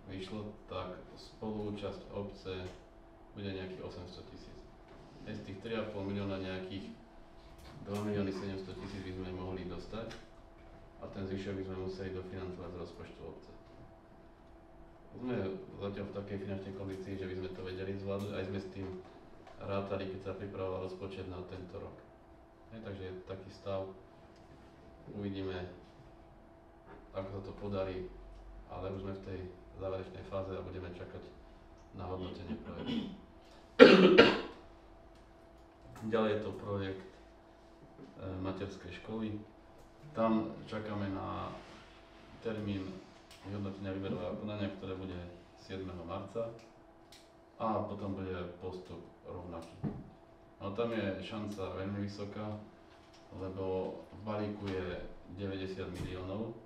vyšlo, tak spoluúčasť obce bude nejakých 800 000. Z tých 3,5 milióna nejakých 2 700 000 by sme mohli dostať a ten zvyšok by sme museli dofinancovať z rozpočtu obce. Sme zatiaľ v takej finančnej kondícii, že by sme to vedeli zvládnuť, aj sme s tým rátali, keď sa pripravoval rozpočet na tento rok. Takže je taký stav. Uvidíme, ako sa to podarí, ale už sme v tej záverečnej fáze a budeme čakať na hodnotenie projektu. Ďalej je to projekt materskej školy. Tam čakáme na termín vyhodnotenia výberového konania, ktoré bude 7. marca a potom bude postup rovnaký. No tam je šanca veľmi vysoká, lebo v balíku je 90 miliónov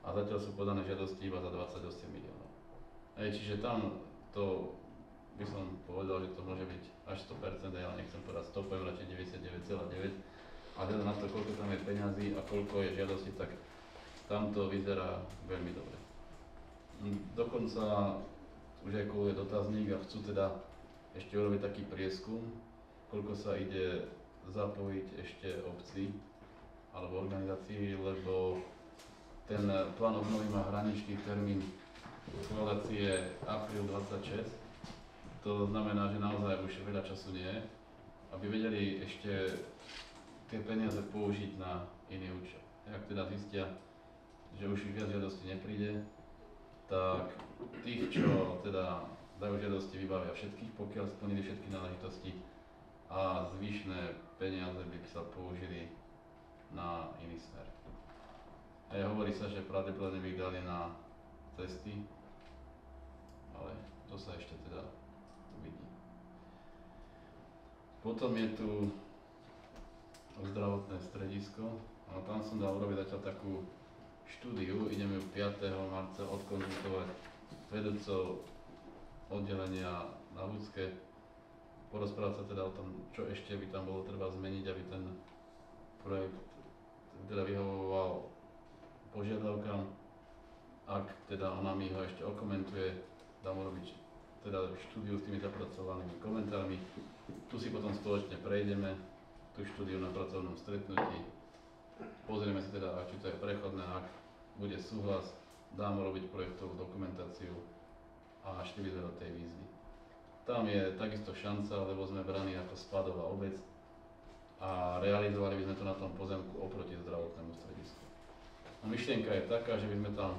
a zatiaľ sú podané žiadosti iba za 28 miliónov. Čiže tam to by som povedal, že to môže byť až 100%, ja nechcem povedať 100, poviem radšej 99,9, ale na to, koľko tam je peňazí a koľko je žiadosti, tak tam to vyzerá veľmi dobre. Dokonca už aj koluje dotazník a chcú teda ešte urobiť taký prieskum, koľko sa ide zapojiť ešte obcí alebo organizácií, lebo ten plán obnovy má hraničný termín schvaľovacie apríl 26. To znamená, že naozaj už veľa času nie je, aby vedeli ešte tie peniaze použiť na iný účel. Ak teda zistia, že už viac žiadosti nepríde, tak tých, čo teda dajú žiadosti, vybavia všetkých, pokiaľ splnili všetky náležitosti a zvyšné peniaze by sa použili na iný smer. Hovorí sa, že pravdepodobne by ich dali na cesty, ale to sa ešte teda uvidí. Potom je tu zdravotné stredisko, a tam som dal urobiť zatiaľ takú štúdiu, ideme ju 5. marca odkonzultovať vedúcov oddelenia na ľudské, porozprávať sa teda o tom, čo ešte by tam bolo treba zmeniť, aby ten projekt teda vyhovoval požiadavkám. Ak teda ona mi ho ešte okomentuje, dám urobiť teda štúdiu s tými zapracovanými komentármi. Tu si potom spoločne prejdeme tú štúdiu na pracovnom stretnutí. Pozrieme si teda, či to je prechodné, ak bude súhlas, dám urobiť projektovú dokumentáciu a šli by sme do tej výzvy. Tam je takisto šanca, lebo sme braní ako spadová obec a realizovali by sme to na tom pozemku oproti zdravotnému stredisku. No, myšlienka je taká, že by sme tam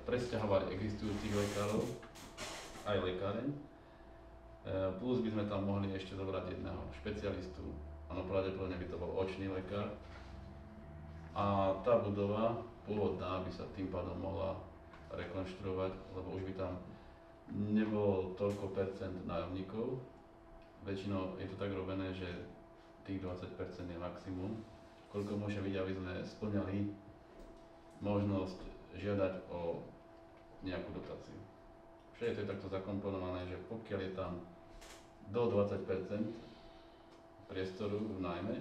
presťahovali existujúcich lekárov, aj lekáreň, plus by sme tam mohli ešte zobrať jedného špecialistu, áno, pravdepodobne by to bol očný lekár. A tá budova pôvodná by sa tým pádom mohla rekonštruovať, lebo už by tam nebolo toľko percent nájomníkov. Väčšinou je to tak robené, že tých 20% je maximum, koľko môže byť, aby sme splňali možnosť žiadať o nejakú dotáciu. Všetko to je takto zakomponované, že pokiaľ je tam do 20% priestoru v nájme,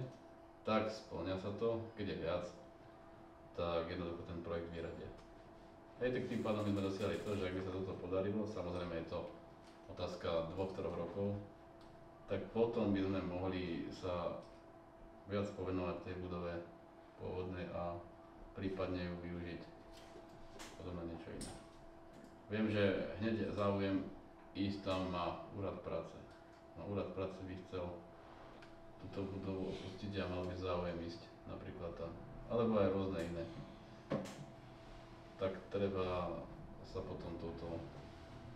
tak splňa sa to, keď je viac, tak jednoducho ten projekt vyradia. Tak tým pádom by sme dosiahli to, že ak by sa toto podarilo, samozrejme je to otázka 2-3 rokov, tak potom by sme mohli sa viac povenovať tej budove pôvodnej a prípadne ju využiť potom na niečo iné. Viem, že hneď záujem ísť tam má úrad práce. No, úrad práce by chcel túto budovu opustiť a mal by záujem ísť napríklad tam, alebo aj rôzne iné. Tak treba sa potom touto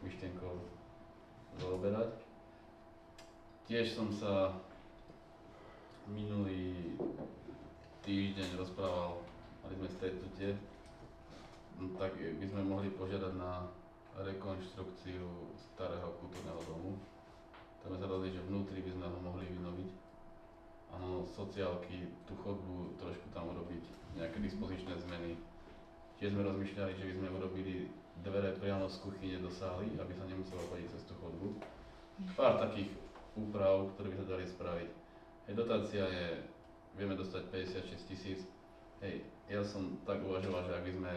myšlienkou zaoberať. Tiež som sa minulý týždeň rozprával, mali sme stretnutie, tak by sme mohli požiadať na rekonštrukciu starého kultúrneho domu. Tam sme sa rozhodli, že vnútri by sme ho mohli vynoviť. Áno, sociálky, tú chodbu trošku tam urobiť, nejaké dispozičné zmeny. Tiež sme rozmýšľali, že by sme urobili dvere priamo z kuchyne do sály, aby sa nemuselo chodiť cez tú chodbu. Pár takých úprav, ktoré by sa dali spraviť. Dotácia je, vieme dostať 56 000. Ja som tak uvažoval, že ak by sme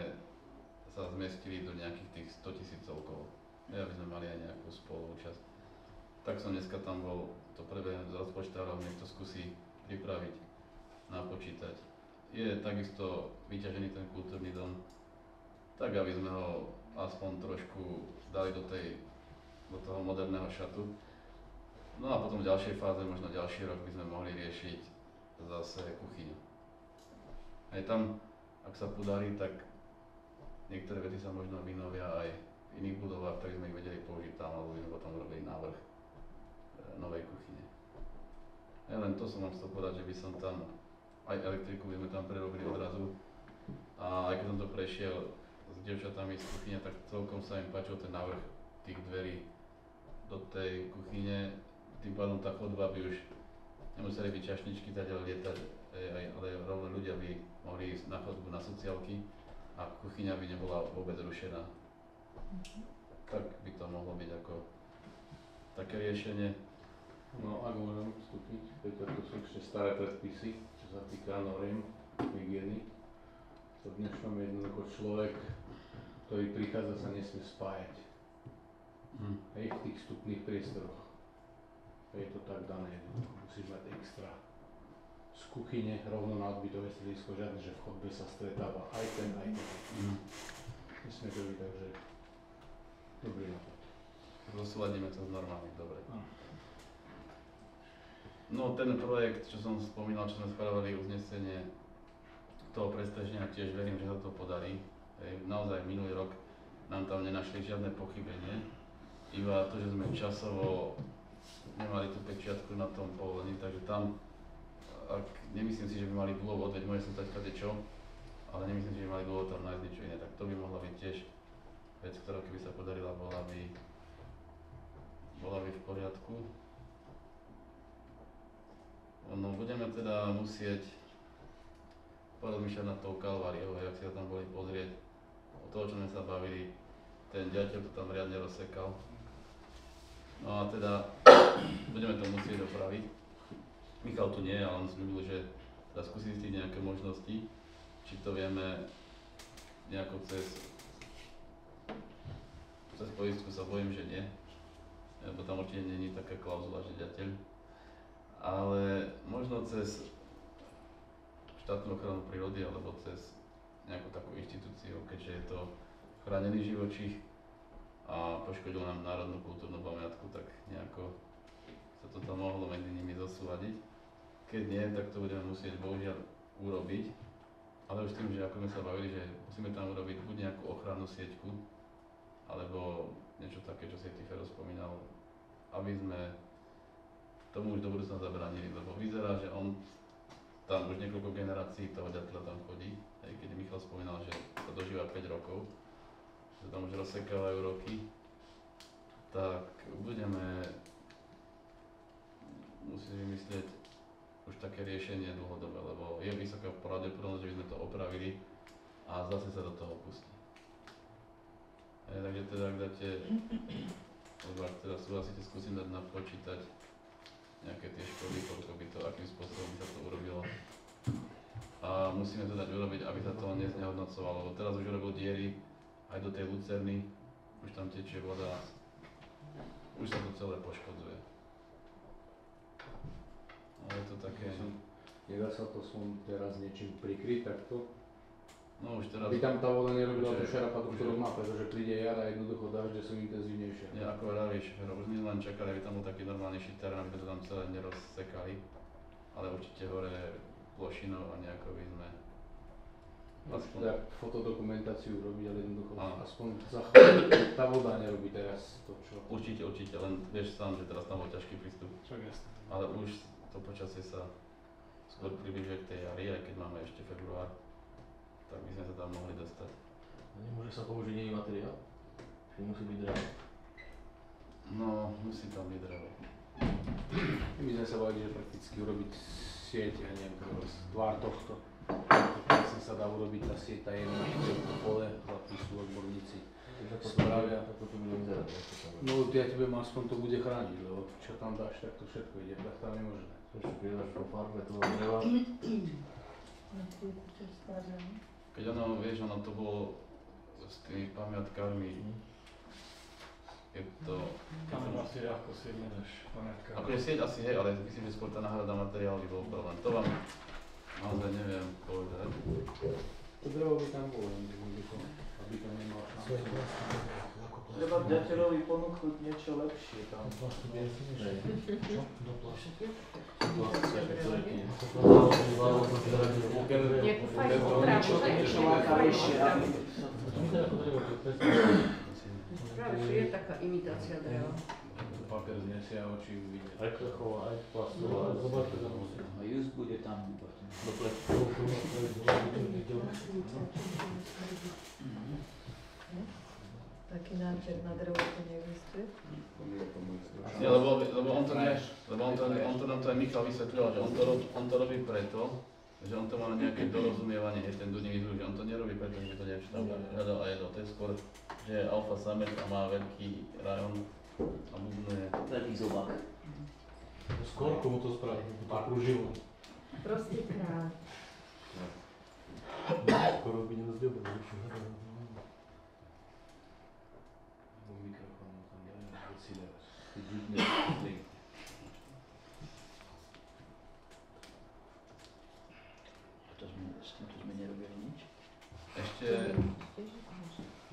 sa zmestili do nejakých tých 100 000 celkovo, aby sme mali aj nejakú spoluúčasť. Tak som dneska tam bol, to prebehnem z rozpočtárov, nech to skúsi pripraviť, napočítať. Je takisto vyťažený ten kultúrny dom, tak aby sme ho aspoň trošku dali do toho moderného šatu. No a potom v ďalšej fáze, možno ďalší rok by sme mohli riešiť zase kuchyňa. Aj tam, ak sa podarí, tak niektoré veci sa možno vynovia aj v iných budovách, tak sme ich vedeli použiť tam, alebo by sme potom robili návrh novej kuchyne. Ja len to som vám chcel povedať, že by som tam aj elektriku by sme tam prerobili odrazu. A aj keď som to prešiel s dievčatami z kuchyne, tak celkom sa im páčil ten návrh tých dverí do tej kuchyne. Tým pádom tá chodba by už nemuseli byť čašničky zatiaľ lietať, ale rovno ľudia by mohli ísť na chodbu na sociálky a kuchyňa by nebola vôbec rušená. Tak by to mohlo byť ako také riešenie. No, ak môžem vstúpiť, Peťa, to sú ešte staré predpisy, čo sa týka noriem hygieny. V dnešnom jednoducho človek, ktorý prichádza, sa nesmie spájať. Hej, v tých vstupných priestoroch. Je to tak dané, jednoducho musíš mať extra. Z kuchyne rovno na odbytové stredisko, žiadne, že v chodbe sa stretáva aj ten. Nesmie to byť, takže dobrý nápad. Zosúladíme to s normálnym, dobre. No ten projekt, čo som spomínal, čo sme schváľovali uznesenie toho prestreženia, tiež verím, že sa to podarí. Naozaj minulý rok nám tam nenašli žiadne pochybenie, iba to, že sme časovo nemali tú pečiatku na tom povolení, takže tam, nemyslím si, že by mali dôvod, veď môže sa stať kadečo, ale nemyslím si, že by mali dôvod tam nájsť niečo iné, tak to by mohla byť tiež vec, ktorá keby sa podarila, bola by v poriadku. No budeme teda musieť porozmýšľať nad tou Kalváriou, jak si ho tam boli pozrieť. O toho, čo sme sa bavili, ten ďateľ to tam riadne rozsekal. No a teda budeme to musieť opraviť. Michal tu nie, ale on sľúbil, že teda skúsi zistiť nejaké možnosti, či to vieme nejako cez poistku, sa bojím, že nie, lebo tam určite nie je taká klauzula, že ďateľ. Ale možno cez štátnu ochranu prírody alebo cez nejakú takú inštitúciu, keďže je to chránený živočích a poškodil nám národnú kultúrnu pamiatku, tak nejako sa to tam mohlo medzi nimi zosúladiť. Keď nie, tak to budeme musieť bohužiaľ urobiť, ale už tým, že ako sme sa bavili, že musíme tam urobiť buď nejakú ochrannú sieťku, alebo niečo také, čo si Tifero spomínal, aby sme tomu už do budúcna zabránili, lebo vyzerá, že on tam už niekoľko generácií toho ďatla tam chodí, aj keď Michal spomínal, že sa dožíva 5 rokov, že tam už rozsekávajú roky, tak budeme musieť vymyslieť už také riešenie dlhodobé, lebo je vysoká pravdepodobnosť, že by sme to opravili a zase sa do toho pustí. Takže teda, ak dáte, alebo ak teda súhlasíte, skúsim dať napočítať nejaké tie škody, koľko by to, akým spôsobom by sa to urobilo. A musíme to dať urobiť, aby sa to neznehodnocovalo, lebo teraz už urobil diery aj do tej lucerny, už tam tečie voda, už sa to celé poškodzuje. Ale je to také... Nedá sa to teraz niečím prikryť takto? No už teraz... Aby tam tá voda nerobila tú šarapatu, ktorú má, pretože príde jar a jednoducho dažde sú intenzívnejšie. Nie, ako vravíš, už my sme len čakali, aby tam bol taký normálnejší terén, aby sme to tam celé nerozsekali, ale určite hore plošinou a nejako by sme... Aspoň tak fotodokumentáciu robiť, ale jednoducho aspoň zachovať, tá voda nerobí teraz to, čo... Určite, len vieš sám, že teraz tam bol ťažký prístup. Čo jasné. Ale už to počasie sa skôr približuje k tej jari, aj keď máme ešte február, tak by sme sa tam mohli dostať. A nemôže sa použiť iný materiál? Či musí byť drevo? No, musí tam byť drevo. My sme sa bavili, že prakticky urobiť sieť, ja neviem, tvár tohto. Vlastne sa dá urobiť tá sieť, tá jedna, to pole, chlapí sú odborníci. Spravia. Tak to bude vyzerať. No ja ti budem aspoň to bude chrániť, lebo čo tam dáš, tak to všetko ide, tak tam je možné. Ešte keď dáš po farbe toho dreva. Keď ono, vieš, ono to bolo s tými pamiatkami, je to... Tam asi ako sieť nedáš pamiatka. Akože sieť asi hej, ale myslím, že skôr tá náhrada materiálu by bol problém. To vám naozaj neviem povedať. To drevo by tam bolo, aby to nemal šancu. Treba vďateľovi ponúknuť niečo lepšie tam. Nejakú fajnú opravu, Niečo lákavejšie. Práve, že je taká imitácia dreva. Papier znesie a oči uvidia. Aj plechová, aj plastová, zoberte tam musím. A just bude tam. Do plechovú. Taký náčrt na drevo to neexistuje. Nie, lebo on to nie, on to nám to aj Michal vysvetľoval, že on to robí preto, že on to má na nejaké dorozumievanie, je ten Duník že on to nerobí preto, že by to nevšta hľadal a jedol. To je skôr, že je alfa samec a má veľký rajón a bubnuje. Veľký zobák. Skôr komu to spraví, to pruživo. Prostý kráľ. Skoro by nezdobili. Mikrofón tam dajú, keď si dáš. Keď žudne, S týmto sme nerobili nič.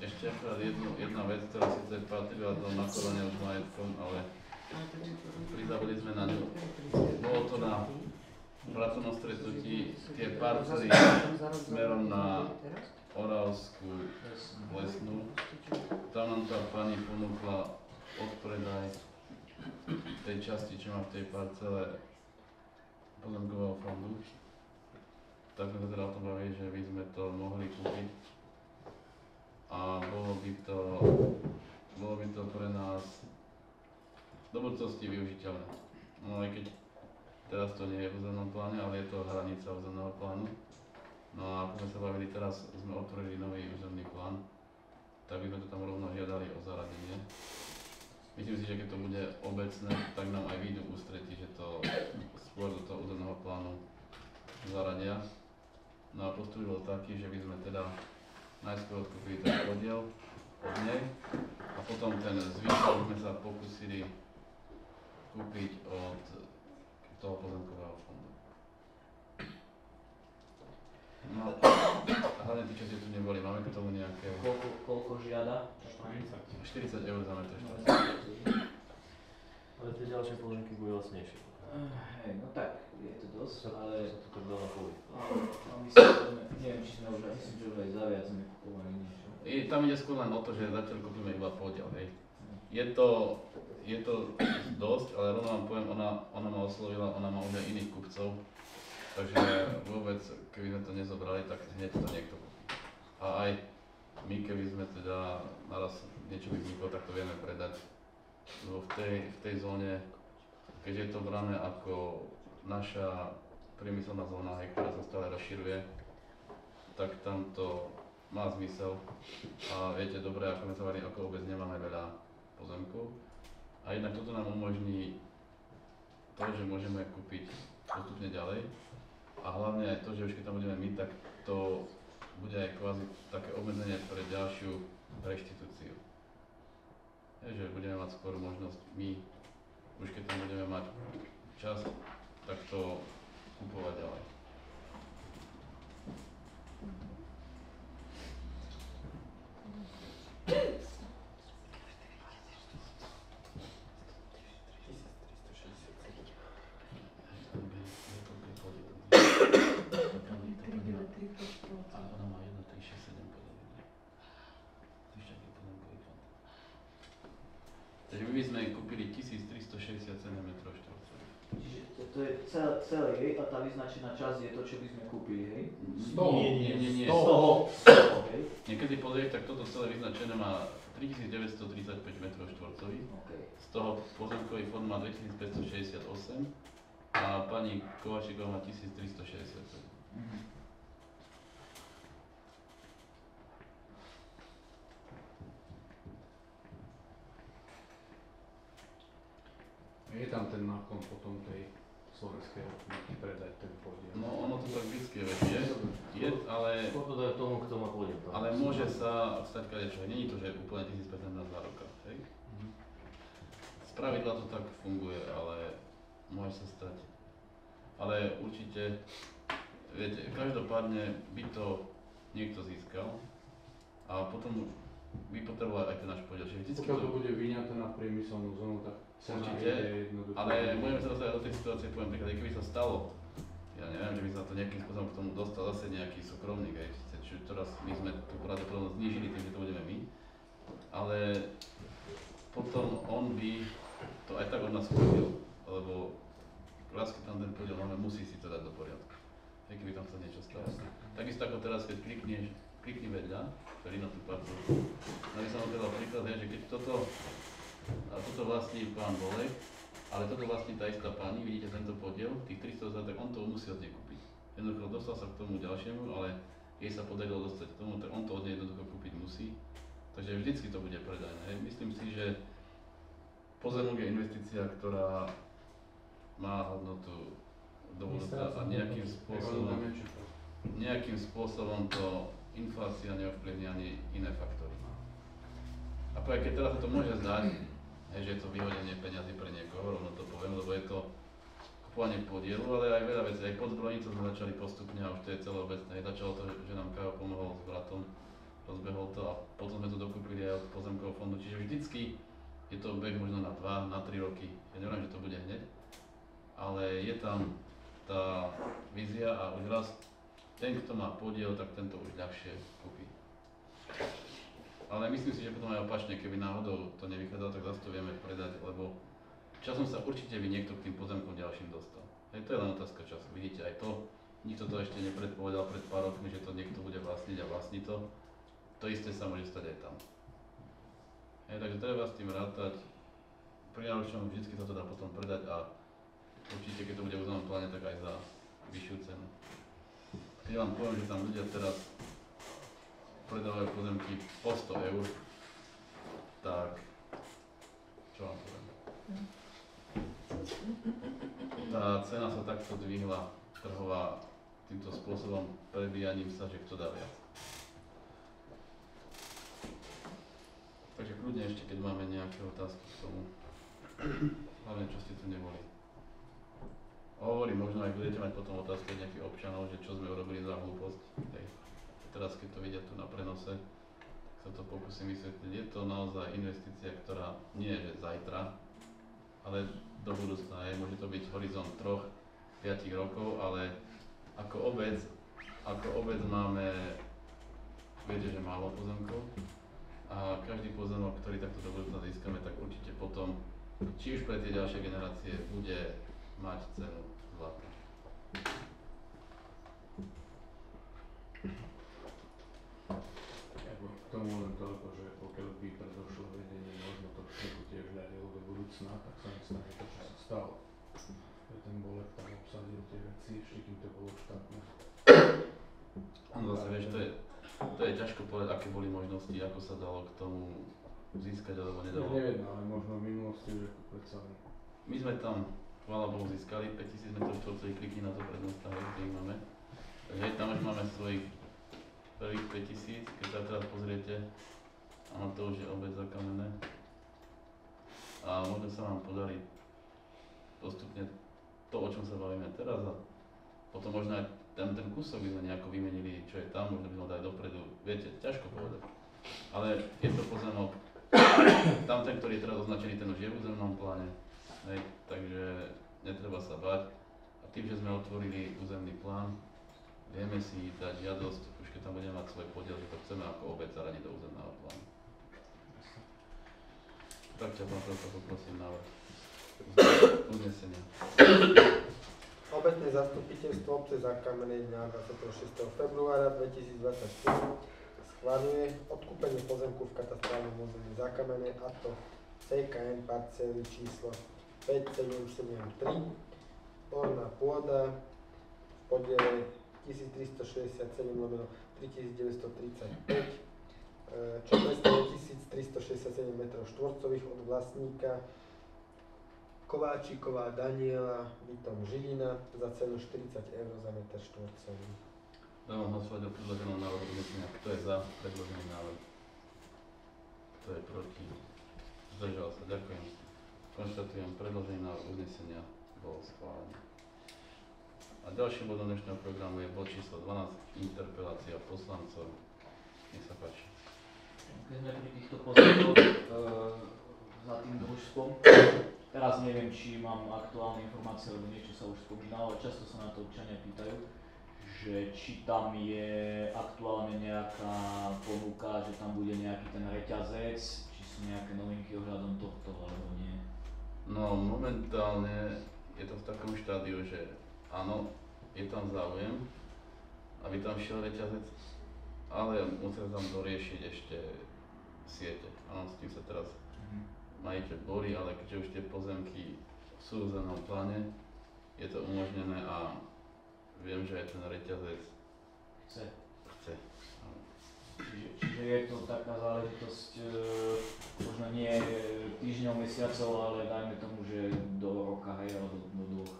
Ešte akorát jedna vec, ktorá síce patrila do nakládania s majetkom, ale prizabili sme na ňu. Bolo to na pracovnom stretnutí tie parcely smerom na Oravskú lesnú. Tam nám tá pani ponúkla odpredaj tej časti, čo má v tej parcele pozemkového fondu. Tak sme sa teda o tom bavili, že by sme to mohli kúpiť a bolo by to pre nás do budúcnosti využiteľné. No aj keď teraz to nie je v územnom pláne, ale je to hranica územného plánu. No a ako sme sa bavili, teraz sme otvorili nový územný plán, tak by sme to tam rovno žiadali o zaradenie. Myslím si, že keď to bude obecné, tak nám aj vyjdu ústretí, že to skôr do toho územného plánu zaradia. No a postup bol taký, že by sme teda najskôr odkúpili ten podiel od nej a potom ten zvyšok sme sa pokúsili kúpiť od toho pozemkového fondu. No a hlavne tí, čo ste tu neboli, máme k tomu nejaké... Koľko žiada? 40 eur za metr štvorcový. Ale tie ďalšie pozemky budú lacnejšie. Hej, no tak, je to dosť, ale... Sa to tak dá na poli. Myslím, že neviem, či sme už, myslím, že už aj za viac sme kupovali niečo. Tam ide skôr len o to, že zatiaľ kúpime iba podiel, hej. Je to dosť, ale rovno vám poviem, ona ma oslovila, ona má už aj iných kupcov, takže vôbec, keby sme to nezobrali, tak hneď to niekto kúpi. A aj my, keby sme teda naraz niečo by vzniklo, tak to vieme predať. Lebo v tej zóne, keď je to brané ako naša priemyselná zóna, hej, ktorá sa stále rozširuje, tak tam to má zmysel. A viete dobre, ako sme sa varili, ako vôbec nemáme veľa pozemkov. A jednak toto nám umožní to, že môžeme kúpiť postupne ďalej. A hlavne aj to, že už keď tam budeme my, tak to bude aj kvázi také obmedzenie pre ďalšiu reštitúciu. Že budeme mať skôr možnosť my, už keď tam budeme mať čas, tak to kupovať ďalej. Takže my by sme kúpili 1367 m². Čiže to je celé, hej, a tá vyznačená časť je to, čo by sme kúpili, hej? Nie. Z toho, hej? Niekedy pozrieš, tak toto celé vyznačené má 3935 m². Okay. Z toho pozemkový fond má 2568 a pani Kovačíková má 1367. Je tam ten náklon potom tej slovenskej republiky predať ten podiel. No ono to tak vždycky je, ale... Skôr to dajú tomu, kto má podiel. Ale môže sa stať kadečo. Není to, že je úplne 1500 na záruka, hej? Z pravidla to tak funguje, ale môže sa stať. Ale určite, viete, každopádne by to niekto získal a potom by potreboval aj ten náš podiel. Čiže vždycky Pokiaľ to bude vyňaté na priemyselnú zónu, tak cena Určite, ide jednoducho. ale môžeme sa dostať do tej situácie, poviem príklad, keby sa stalo, ja neviem, že by sa to nejakým spôsobom k tomu dostal zase nejaký súkromník, čiže teraz my sme tú pravdepodobnosť znížili tým, že to budeme my, ale potom on by to aj tak od nás kúpil, lebo raz keď tam ten podiel máme, musí si to dať do poriadku, aj keby tam sa niečo stalo. Takisto ako teraz, keď klikni vedľa, ktorý na tú parcelu, aby som vám povedal príklad, že keď toto vlastní pán Bolek, ale toto vlastní tá istá pani, vidíte tento podiel, tých 300 tak on to musí od nej kúpiť. Jednoducho dostal sa k tomu ďalšiemu, ale jej sa podarilo dostať k tomu, tak on to od nej jednoducho kúpiť musí. Takže vždycky to bude predajné. Myslím si, že pozemok je investícia, ktorá má hodnotu do budúca a nejakým spôsobom to inflácia neovplyvní ani iné faktory. A práve keď teraz sa to môže zdať, že je to vyhodenie peňazí pre niekoho, rovno to poviem, lebo je to kupovanie podielu, ale aj veľa vecí. Aj pod zbrojnicou sme začali postupne a už to je celoobecné. Začalo to, že nám Kajo pomohol s bratom, rozbehol to a potom sme to dokúpili aj od pozemkového fondu. Čiže vždycky je to beh možno na 2, na 3 roky. Ja neviem, že to bude hneď, ale je tam tá vízia a už raz ten, kto má podiel, tak tento už ľahšie kúpi. Ale myslím si, že potom aj opačne, keby náhodou to nevychádzalo, tak zase to vieme predať, lebo časom sa určite by niekto k tým pozemkom ďalším dostal. Hej, to je len otázka času. Vidíte aj to, nikto to ešte nepredpovedal pred pár rokmi, že to niekto bude vlastniť a vlastní to. To isté sa môže stať aj tam. Hej, takže treba s tým rátať. Pri najlepšom vždy sa to dá potom predať a určite, keď to bude v územnom pláne, tak aj za vyššiu cenu. Keď vám poviem, že tam ľudia teraz predávajú pozemky po 100 eur, tak čo vám poviem? Tá cena sa takto dvihla trhová týmto spôsobom, prebíjaním sa, že kto dá viac. Takže kľudne ešte, keď máme nejaké otázky k tomu, hlavne čo ste tu neboli. Hovorím, možno aj budete mať potom otázky od nejakých občanov, že čo sme urobili za hlúposť. Hej. Teraz, keď to vidia tu na prenose, tak sa to pokúsim vysvetliť. Je to naozaj investícia, ktorá nie je že zajtra, ale do budúcna. Môže to byť horizont 3-5 rokov, ale ako obec máme, viete, že málo pozemkov a každý pozemok, ktorý takto do budúcna získame, tak určite potom, či už pre tie ďalšie generácie, bude mať cenu zlata. K tomu len toľko, že pokiaľ by predošlo vedenie možno to všetko tiež hľadelo do budúcna, tak sa nestane to, čo sa stalo. Že ten Bolek tam obsadil tie veci, ešte kým to bolo štátne. Zase vieš, to je ťažko povedať, aké boli možnosti, ako sa dalo k tomu získať alebo nedalo. Neviem, ale možno v minulosti už ako predsa len. My sme tam, chvála Bohu, získali 5000 m2, klikni na to prednostavu, kde ich máme. Takže tam už máme svojich prvých 5000, keď sa teraz pozriete, áno, to už je obec zakamené. A možno sa nám podarí postupne to, o čom sa bavíme teraz a potom možno aj ten kúsok by sme nejako vymenili, čo je tam, možno by sme dali dopredu, viete, ťažko povedať. Ale je to pozemok, tam ten, ktorý je teraz označený, ten už je v územnom pláne, hej, takže netreba sa bať. A tým, že sme otvorili územný plán, vieme si dať žiadosť, už keď tam budeme mať svoj podiel, že to chceme ako obec zaradiť do územného plánu. Tak ťa pán profesor poprosím návrh uznesenia. Obecné zastupiteľstvo obce Zákamenej dňa 26. februára 2024 schvaľuje odkúpenie pozemku v katastrálnom území Zákamenej, a to CKM parcely číslo 5773, orná pôda v podiele 1367/3935, čo predstavuje 1367 m2 od vlastníka Kováčiková Daniela Vitom Žilina za cenu 40 eur za meter štvorcový. Dávam hlasovať o predloženom návrhu uznesenia. Kto je za predložený návrh? Kto je proti? Zdržal sa. Ďakujem. Konštatujem, predložený návrh uznesenia bol schválený. A ďalším bodom dnešného programu je bod číslo 12, interpelácia poslancov. Nech sa páči. Keď sme pri týchto pozemkoch za tým družstvom, teraz neviem, či mám aktuálne informácie, lebo niečo sa už spomínalo, ale často sa na to občania pýtajú, že či tam je aktuálne nejaká ponuka, že tam bude nejaký ten reťazec, či sú nejaké novinky ohľadom tohto, alebo nie. No momentálne je to v takom štádiu, že áno, je tam záujem, aby tam šiel reťazec, ale musia tam doriešiť ešte siete. Áno, s tým sa teraz majiteľ borí, ale keďže už tie pozemky sú v zelenom pláne, je to umožnené a viem, že aj ten reťazec chce. Čiže je to taká záležitosť, možno nie týždňov, mesiacov, ale dajme tomu, že do roka, hej, alebo do dvoch.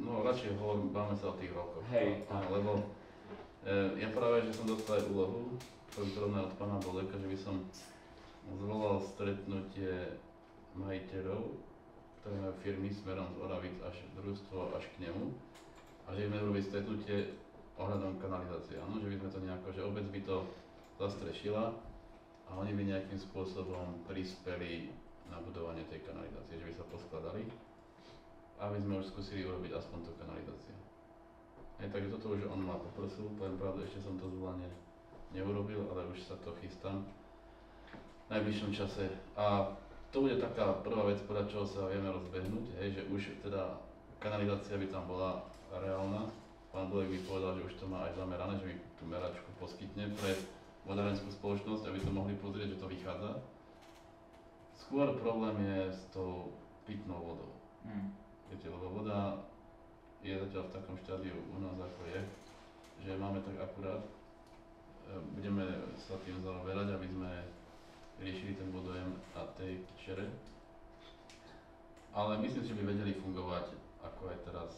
No radšej báme sa o tých rokoch. Hej, áno, lebo ja práve, že som dostal aj úlohu, ktorú od pána Boleka, že by som zvolal stretnutie majiteľov, ktoré majú firmy smerom z Oravic až družstvo až k nemu a že by sme robili stretnutie ohľadom kanalizácie, áno, že by sme to nejako, že obec by to zastrešila a oni by nejakým spôsobom prispeli na budovanie tej kanalizácie, že by sa poskladali, aby sme už skúsili urobiť aspoň tú kanalizáciu. Takže toto už on ma poprosil, poviem pravdu, ešte som to zvolanie neurobil, ale už sa to chystám v najbližšom čase. A to bude taká prvá vec, podľa čoho sa vieme rozbehnúť, hej, že už teda kanalizácia by tam bola reálna. Pán Bolek by povedal, že už to má aj zamerané, že mi tú meračku poskytne pre vodárenskú spoločnosť, aby to mohli pozrieť, že to vychádza. Skôr problém je s tou pitnou vodou. Viete, lebo voda je zatiaľ v takom štádiu u nás ako je, že máme tak akurát, budeme sa tým zaoberať, aby sme riešili ten vodojem na tej čere. Ale myslím, že by vedeli fungovať ako aj teraz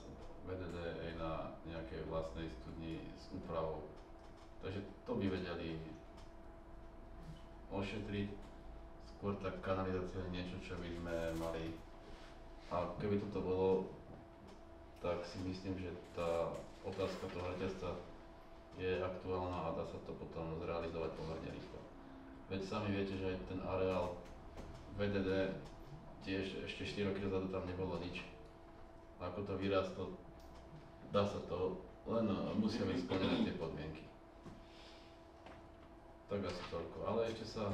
VDD aj na nejakej vlastnej studni s úpravou. Takže to by vedeli ošetriť. Skôr tá kanalizácia je niečo, čo by sme mali. A keby toto bolo, tak si myslím, že tá otázka toho reťazca je aktuálna a dá sa to potom zrealizovať pomerne rýchlo. Veď sami viete, že aj ten areál VDD tiež ešte 4 roky dozadu tam nebolo nič. Ako to vyrastlo, dá sa to, len musia byť splnené tie podmienky. Tak asi toľko, ale ešte sa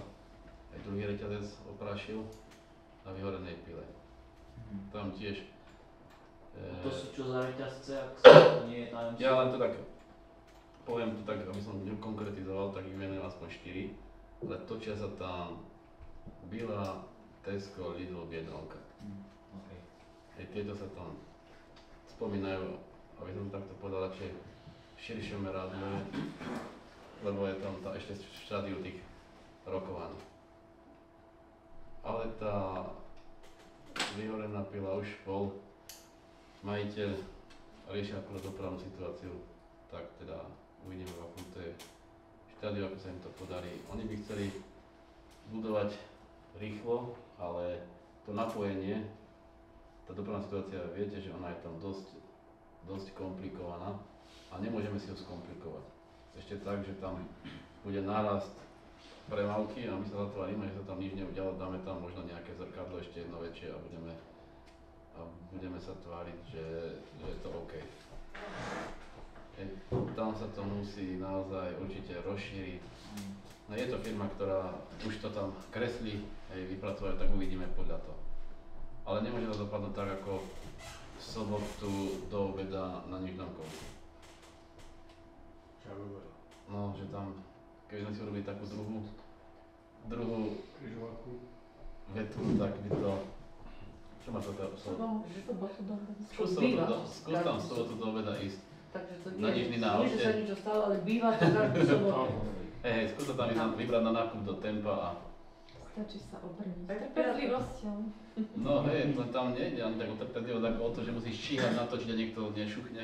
aj druhý reťazec oprášil na vyhorenej pile. Tam tiež To sú čo za reťazce, ak sa to nie je tajomstvo? ja len to tak poviem to tak, aby som konkretizoval, tak ich menujem aspoň 4, ale točia sa tam Billa, Tesco, Lidl, Biedronka. Okay. Tieto sa tam spomínajú, aby som to takto povedal, radšej v širšom meradle, lebo je tam ešte v štádiu tých rokovaní. Ale tá vyhorená pila už bol, majiteľ rieši akurát dopravnú situáciu, tak teda uvidíme, v akom to je štádiu, ako sa im to podarí. Oni by chceli budovať rýchlo, ale to napojenie, tá dopravná situácia, viete, že ona je tam dosť komplikovaná a nemôžeme si ju skomplikovať. Ešte tak, že tam bude nárast premávky a my sa zatvárime, že sa tam nič neudialo, dáme tam možno nejaké zrkadlo ešte jedno väčšie a budeme sa tváriť, že je to OK. Tam sa to musí naozaj určite rozšíriť. No je to firma, ktorá už to tam kreslí, vypracovať, tak uvidíme podľa toho. Ale nemôže to dopadnúť tak ako v sobotu do obeda na nižnom konci. No, že tam, keby sme si urobili takú druhú vetu, tak by to... Čo má to v sobotu? Skús tam v sobotu do obeda ísť. Takže to Na nižný na nie, že aute. sa niečo stalo, ale býva to každú sobotu. Skús to tam ísť vybrať na nákup do Tempa a... Stačí sa obrniť. Tak Trpezlivosťou. No hej, to tam nejde ani tak o trpezlivosť, ako o to, že musíš číhať na to, či ťa niekto nešuchne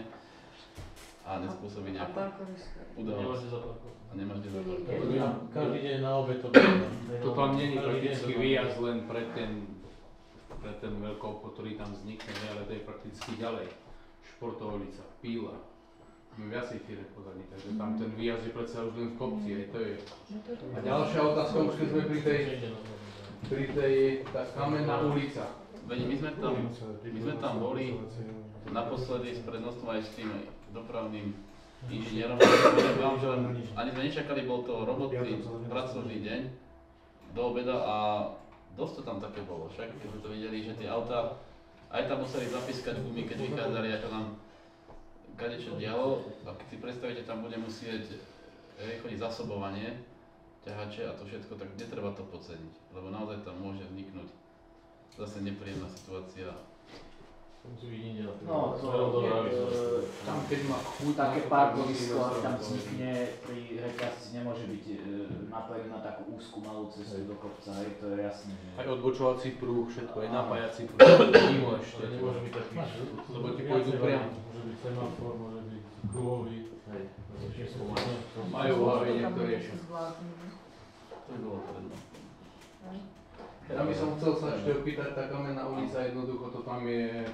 a nespôsobí A nejakú parkovisko. udalosť Nemáš zaparkovať. a nemáš kde zaparkovať. Niekde. Každý deň na obed to To tam není Každý deň prakticky to tam- výjazd len pre ten veľkoobchod, ktorý tam vznikne, ale to je prakticky ďalej. Športová ulica, Píla, Máme viacej firek pozadí, takže tam ten výjazd je predsa už len v kopci, aj to je. No to je to. A ďalšia otázka, už keď sme pri tej tá kamenná ulica. Veď my sme tam boli naposledy s prednostom aj s tým dopravným inžinierom. Poviem vám, že ani sme nečakali, bol to robotný pracovný deň do obeda a dosť to tam také bolo. Však keď sme to videli, že tie autá aj tam museli zapískať gumy, keď vychádzali, ako tam kadečo dialo. A keď si predstavíte, tam bude musieť chodiť zásobovanie, ťahače a to všetko, tak netreba to podceniť, lebo naozaj tam môže vzniknúť zase nepríjemná situácia. No to Tam keď má chuť, také parkovisko, ak tam vznikne pri reťazci, nemôže byť napojené na takú úzku malú cestu do kopca, hej, to je jasné. aj odbočovací prúh, všetko, aj napájací prúh, mimo ešte. Nemôže byť taký, Lebo ti pôjdu priamo. Môže byť semafor, môže byť kruhový. Hej. Majú v hlave niekto riešia. To by bolo prednosť. Ja by som chcel sa ešte opýtať, tá kamenná ulica, jednoducho to tam je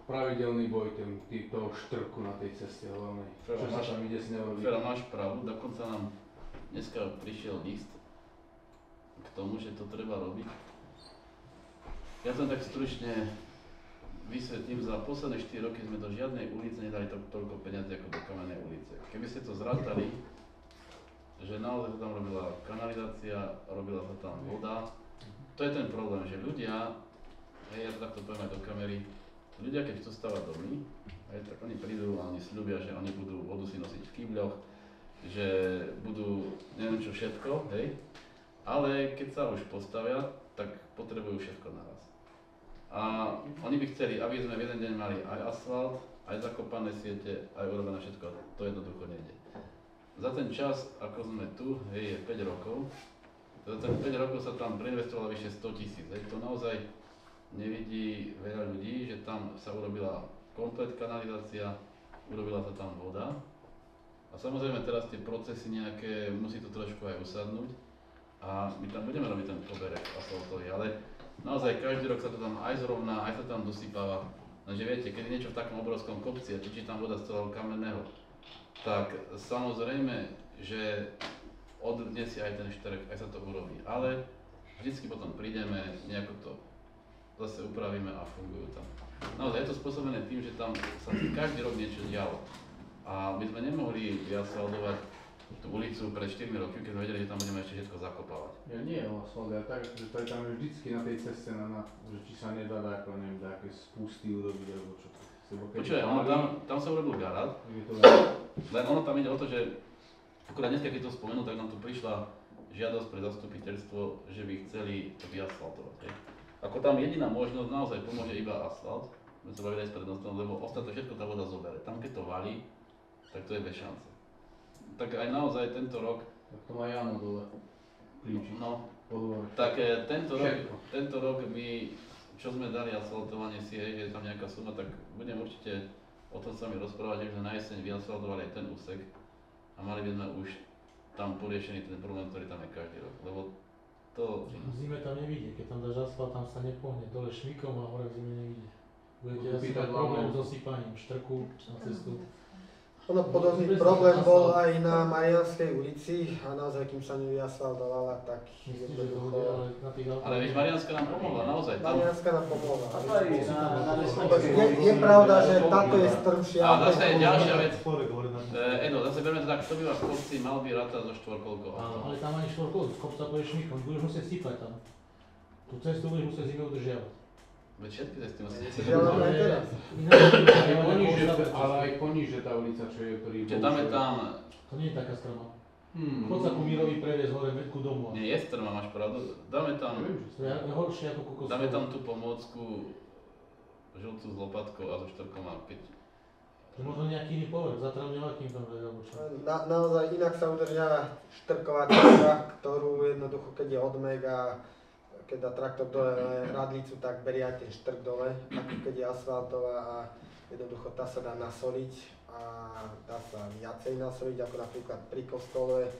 pravidelný boj toho štrku na tej ceste hlavnej. Čo sa tam ide s ňou robiť? Fero, máš pravdu, dokonca nám dneska prišiel list k tomu, že to treba robiť. Ja to tak stručne vysvetlím, za posledné 4 roky sme do žiadnej ulice nedali toľko peniazy ako do kamennej ulice. Keby ste to zrátali, že naozaj sa tam robila kanalizácia, robila sa tam voda, to je ten problém, že ľudia, ja to takto poviem aj do kamery, ľudia keď chcú stavať domy, tak oni prídu a oni sľubia, že oni budú vodu si nosiť v kýbľoch, že budú neviem čo všetko, hej, ale keď sa už postavia, tak potrebujú všetko naraz. A oni by chceli, aby sme v jeden deň mali aj asfalt, aj zakopané siete, aj urobené všetko, to jednoducho nejde. Za ten čas, ako sme tu, je 5 rokov, za ten 5 rokov sa tam preinvestovalo vyše 100 000, to naozaj nevidí veľa ľudí, že tam sa urobila komplet kanalizácia, urobila sa tam voda a samozrejme teraz tie procesy nejaké, musí to trošku aj usadnúť a my tam budeme robiť ten poberek asfaltový, ale naozaj každý rok sa to tam aj zrovná, aj sa tam dosypáva, lenže viete, keď je niečo v takom obrovskom kopci a tičí tam voda z celého kamenného, tak samozrejme, že odnesie aj ten štrk, aj sa to urobí, ale vždycky potom prídeme, nejako to zase upravíme a fungujú tam. Naozaj je to spôsobené tým, že tam sa každý rok niečo dialo a my sme nemohli vyasfaltovať tú ulicu pred 4 roky, keď sme vedeli, že tam budeme ešte všetko zakopávať. Ja nie je asfalt, ja tak, že to je tam vždycky na tej ceste, že či sa nedá ako neviem, také spusty urobiť alebo čo. Počuaj, tam sa urobil garát, len ono tam ide o to, že akurát dneska, keď to spomenul, tak nám tu prišla žiadosť pre zastupiteľstvo, že by chceli to vyasfaltovať. Ako tam jediná možnosť, naozaj pomôže iba asfalt, my sa bavili aj s prednostom, lebo ostatné všetko tá voda zoberie. Tam keď to valí, tak to je bez šance. Tak aj naozaj tento rok... Tak to má Jano dole. No, tak tento rok my, čo sme dali asfaltovanie si, že je tam nejaká suma, tak budem určite o tom sa mi rozprávať, že sme na jeseň vyasfaltovali aj ten úsek a mali by sme už tam poriešený ten problém, ktorý tam je každý rok, lebo to... V zime tam nevidie, keď tam dáš asfalt, tam sa nepohne, dole šmikom a hore v zime nevidie. Budete asi mať problém so sypaním štrku na cestu. Ono podobný problém bol aj na Marianskej ulici a naozaj, kým sa nevyasfaltovala, tak jednoducho... Ale vieš, Marianská nám pomohla, naozaj tam... Marianska nám pomohla. Na Je pravda, že táto je strmšia. A zase je ďalšia vec. Edo, zase berme to tak, kto býva v kopci, mal by rátať so štvorkolkou. Áno, ale tam ani štvorkolkou, z kopca pôjdeš šmikom, budeš musieť sypať tam. Tú cestu budeš musieť zime udržiavať. Veď všetky cesty musíte Žiaľ aj teraz. Ale aj poníže tá ulica, čo je pri... Čiže tam je tam... To nie je taká strma. Chod sa ku Mírovi previesť hore ku domu. Nie, je strma, máš pravdu. Dáme tam... To je horšie ako kokos. Dáme tam tú pomôcku žltú s lopatkou a so štrkom a keď... To možno nejaký iný povrch, zatravňovať kým tam dať alebo čo. Naozaj inak sa udržiava štrková cesta, ktorú jednoducho keď je odmek a keď dá traktor dole radlicu, tak berie aj ten štrk dole, ako keď je asfaltová a jednoducho tá sa dá nasoliť a dá sa viacej nasoliť, ako napríklad pri kostole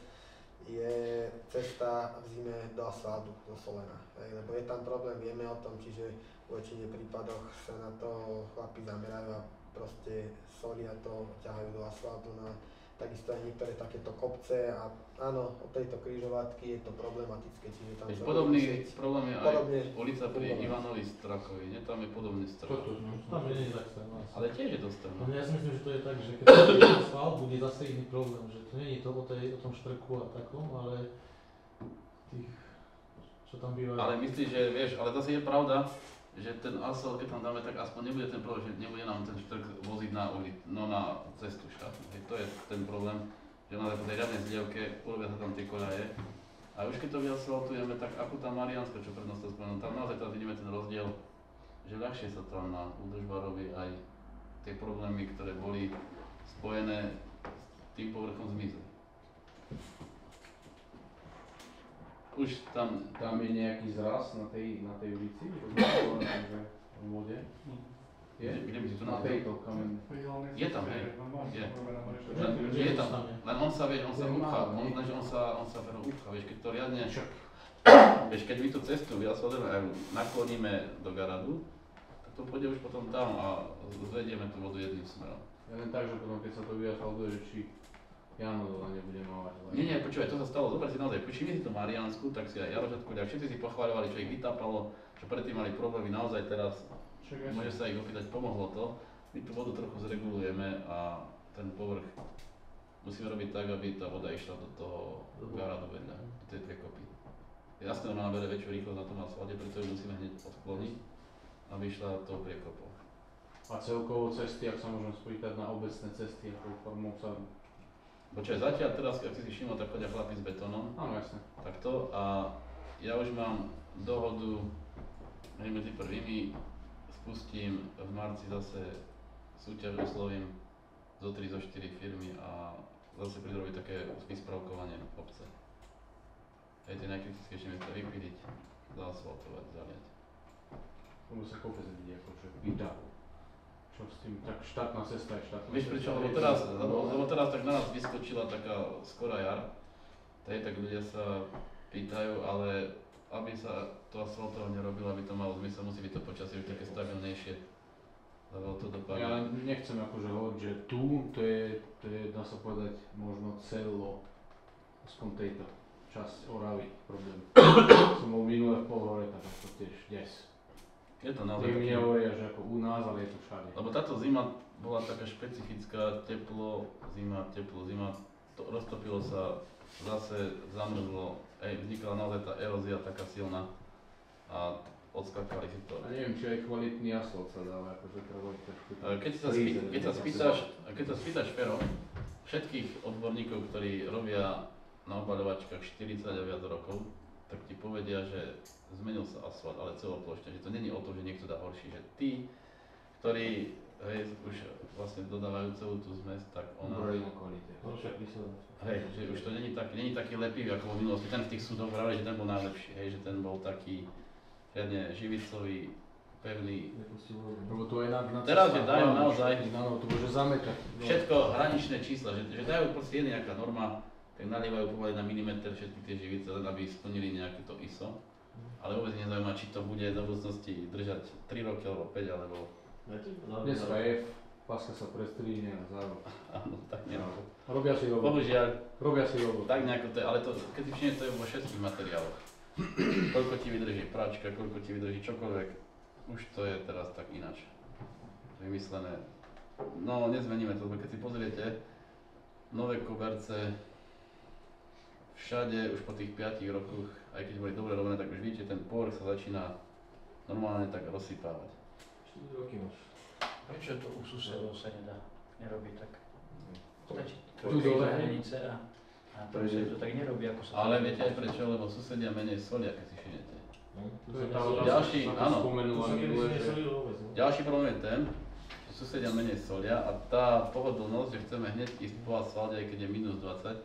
je cesta v zime do asfaltu zosolená. Lebo je tam problém, vieme o tom, čiže v väčšine prípadoch sa na to chlapi zamerajú a proste solia to, ťahajú do asfaltu na takisto aj niektoré takéto kopce a áno, od tejto križovatky je to problematické, čiže tam Veď sa podobný bude musieť problém je aj podobne ulica pri fungovať. Ivanovi Strakovi, nie? Tam je podobný strach. Tam je nie tak strana. Ale tiež je to strach. No ja si myslím, že to je tak, že keď to je asfalt, bude zase iný problém, že to nie je to o tom štrku a takom, ale tých, čo tam bývajú. Ale myslíš, že vieš, ale zase je pravda, že ten asfalt, keď tam dáme, tak aspoň nebude ten problém, že nebude nám ten štrk voziť na cestu štátnu. To je ten problém, že na tej riadnej zlievke urobia sa tam tie koľaje. A už keď to vyasfaltujeme, tak ako tá Mariánska, čo pred nás to spomenul, tam naozaj teraz vidíme ten rozdiel, že ľahšie sa tam na údržba robí aj tie problémy, ktoré boli spojené s tým povrchom zmizli. Už tam Tam je nejaký zraz na tej ulici, v vode? Je? Kde by si to Na nazval? tejto kamen. Je tam, hej. Je. Že Je tam, tam je. len on sa, vieš, on sa Je upchá, malý. on sa veru upchá, vieš, keď to riadne, vieš, keď my tú cestu vyasfaltujeme a ju nakloníme do garadu, tak to pôjde už potom tam a zvedieme tú vodu jedným smerom. Ja len tak, že potom keď sa to vyasfaltuje, že či Jano dole nebude mávať. Nie, počúvaj, to sa stalo, zober si naozaj, všimni si tú Mariánsku, tak si aj Jarožatku, všetci si pochváľovali, čo ich vytápalo, čo predtým mali problémy, naozaj teraz môže sa ich opýtať, pomohlo to. My tú vodu trochu zregulujeme a ten povrch musíme robiť tak, aby tá voda išla do toho garadu vedľa, do tej priekopy. Jasné, ona nabere väčšiu rýchlosť na tom asfalte, preto ju musíme hneď odkloniť, aby išla tou priekopou. A celkovo cesty, ak sa môžem spýtať na obecné cesty, ako formou sa... Počkaj, zatiaľ teraz, ak si si všimol, tak chodia chlapi s betónom, Áno, jasne. takto, a ja už mám dohodu, medzi prvými spustím v marci zase súťaž, oslovím zo 3, zo 4 firmy a zase prídu robiť také vyspravkovanie obce. Hej, tie najkritickejšie miesta vypíliť, zaasfaltovať, zaliať. Tomu sa kopec ľudí akože pýta. Čo s tým, tak štátna cesta je štátna Vieš prečo, lebo teraz tak na nás vyskočila taká skorá jar, tak ľudia sa pýtajú, ale aby sa to asfaltovanie robilo, aby to malo zmysel, musí byť to počasie už také stabilnejšie, lebo to dopadne. Ja nechcem akože hovoriť, že tu, to je, dá sa povedať, možno celo, aspoň tejto časť Oravy, problém. Som bol minulé v Polhore, tak to tiež des. Je to naozaj Tým taký, nehovoria, že ako u nás, ale je to všade. lebo táto zima bola taká špecifická, teplo, zima, to roztopilo sa, zase zamrzlo, vznikla naozaj tá erózia taká silná a odskakali si to. A neviem, či aj kvalitný asfalt sa dáva, akože treba trošku... Keď sa spýtaš Fero, všetkých odborníkov, ktorí robia na obaľovačkách 40 a viac rokov, tak ti povedia, že zmenil sa asfalt, ale celoplošne, že to není o tom, že niekto dá horší, že tí, ktorí už vlastne dodávajú celú tú zmes, tak ona... Hovorí na kvalite. Horšia kyselina. Že už to není taký lepivý ako v minulosti, ten v tých súdoch vravili, že ten bol najlepší, že ten bol taký riadne živicový, pevný. Lebo to aj na Teraz je dajú naozaj to môže zametať. všetko hraničné čísla, že dajú proste nejaká norma, tak nalievajú pomaly na milimeter všetky tie živice, len aby splnili nejaké to ISO. Ale vôbec nezaujíma, či to bude do budúcnosti držať 3 roky alebo 5 alebo... Dneska je, páska sa prestrihne a za rok. Áno, tak nejako. Robia si robotu. Bohužiaľ, Robia si robotu. tak nejako to je, ale to, keď si všimne, to je vo všetkých materiáloch. Koľko ti vydrží pračka, koľko ti vydrží čokoľvek, už to je teraz tak ináč vymyslené. No, nezmeníme to, lebo keď si pozriete nové koberce, všade už po tých 5 rokoch, aj keď boli dobre robené, tak už vidíte, ten povrch sa začína normálne tak rozsypávať. 4 roky máš. Prečo to u susedov sa nerobí tak? Stačí Tu dole, za hranice a to to tak nerobí, ako sa... Ale viete aj prečo, lebo susedia menej solia, keď si všimnete. To je tá Ďalší, otázka, áno. sa spomenula minule, že... Ďalší problém je ten, že susedia menej solia a tá pohodlnosť, že chceme hneď ísť po asfalte, aj keď je minus 20,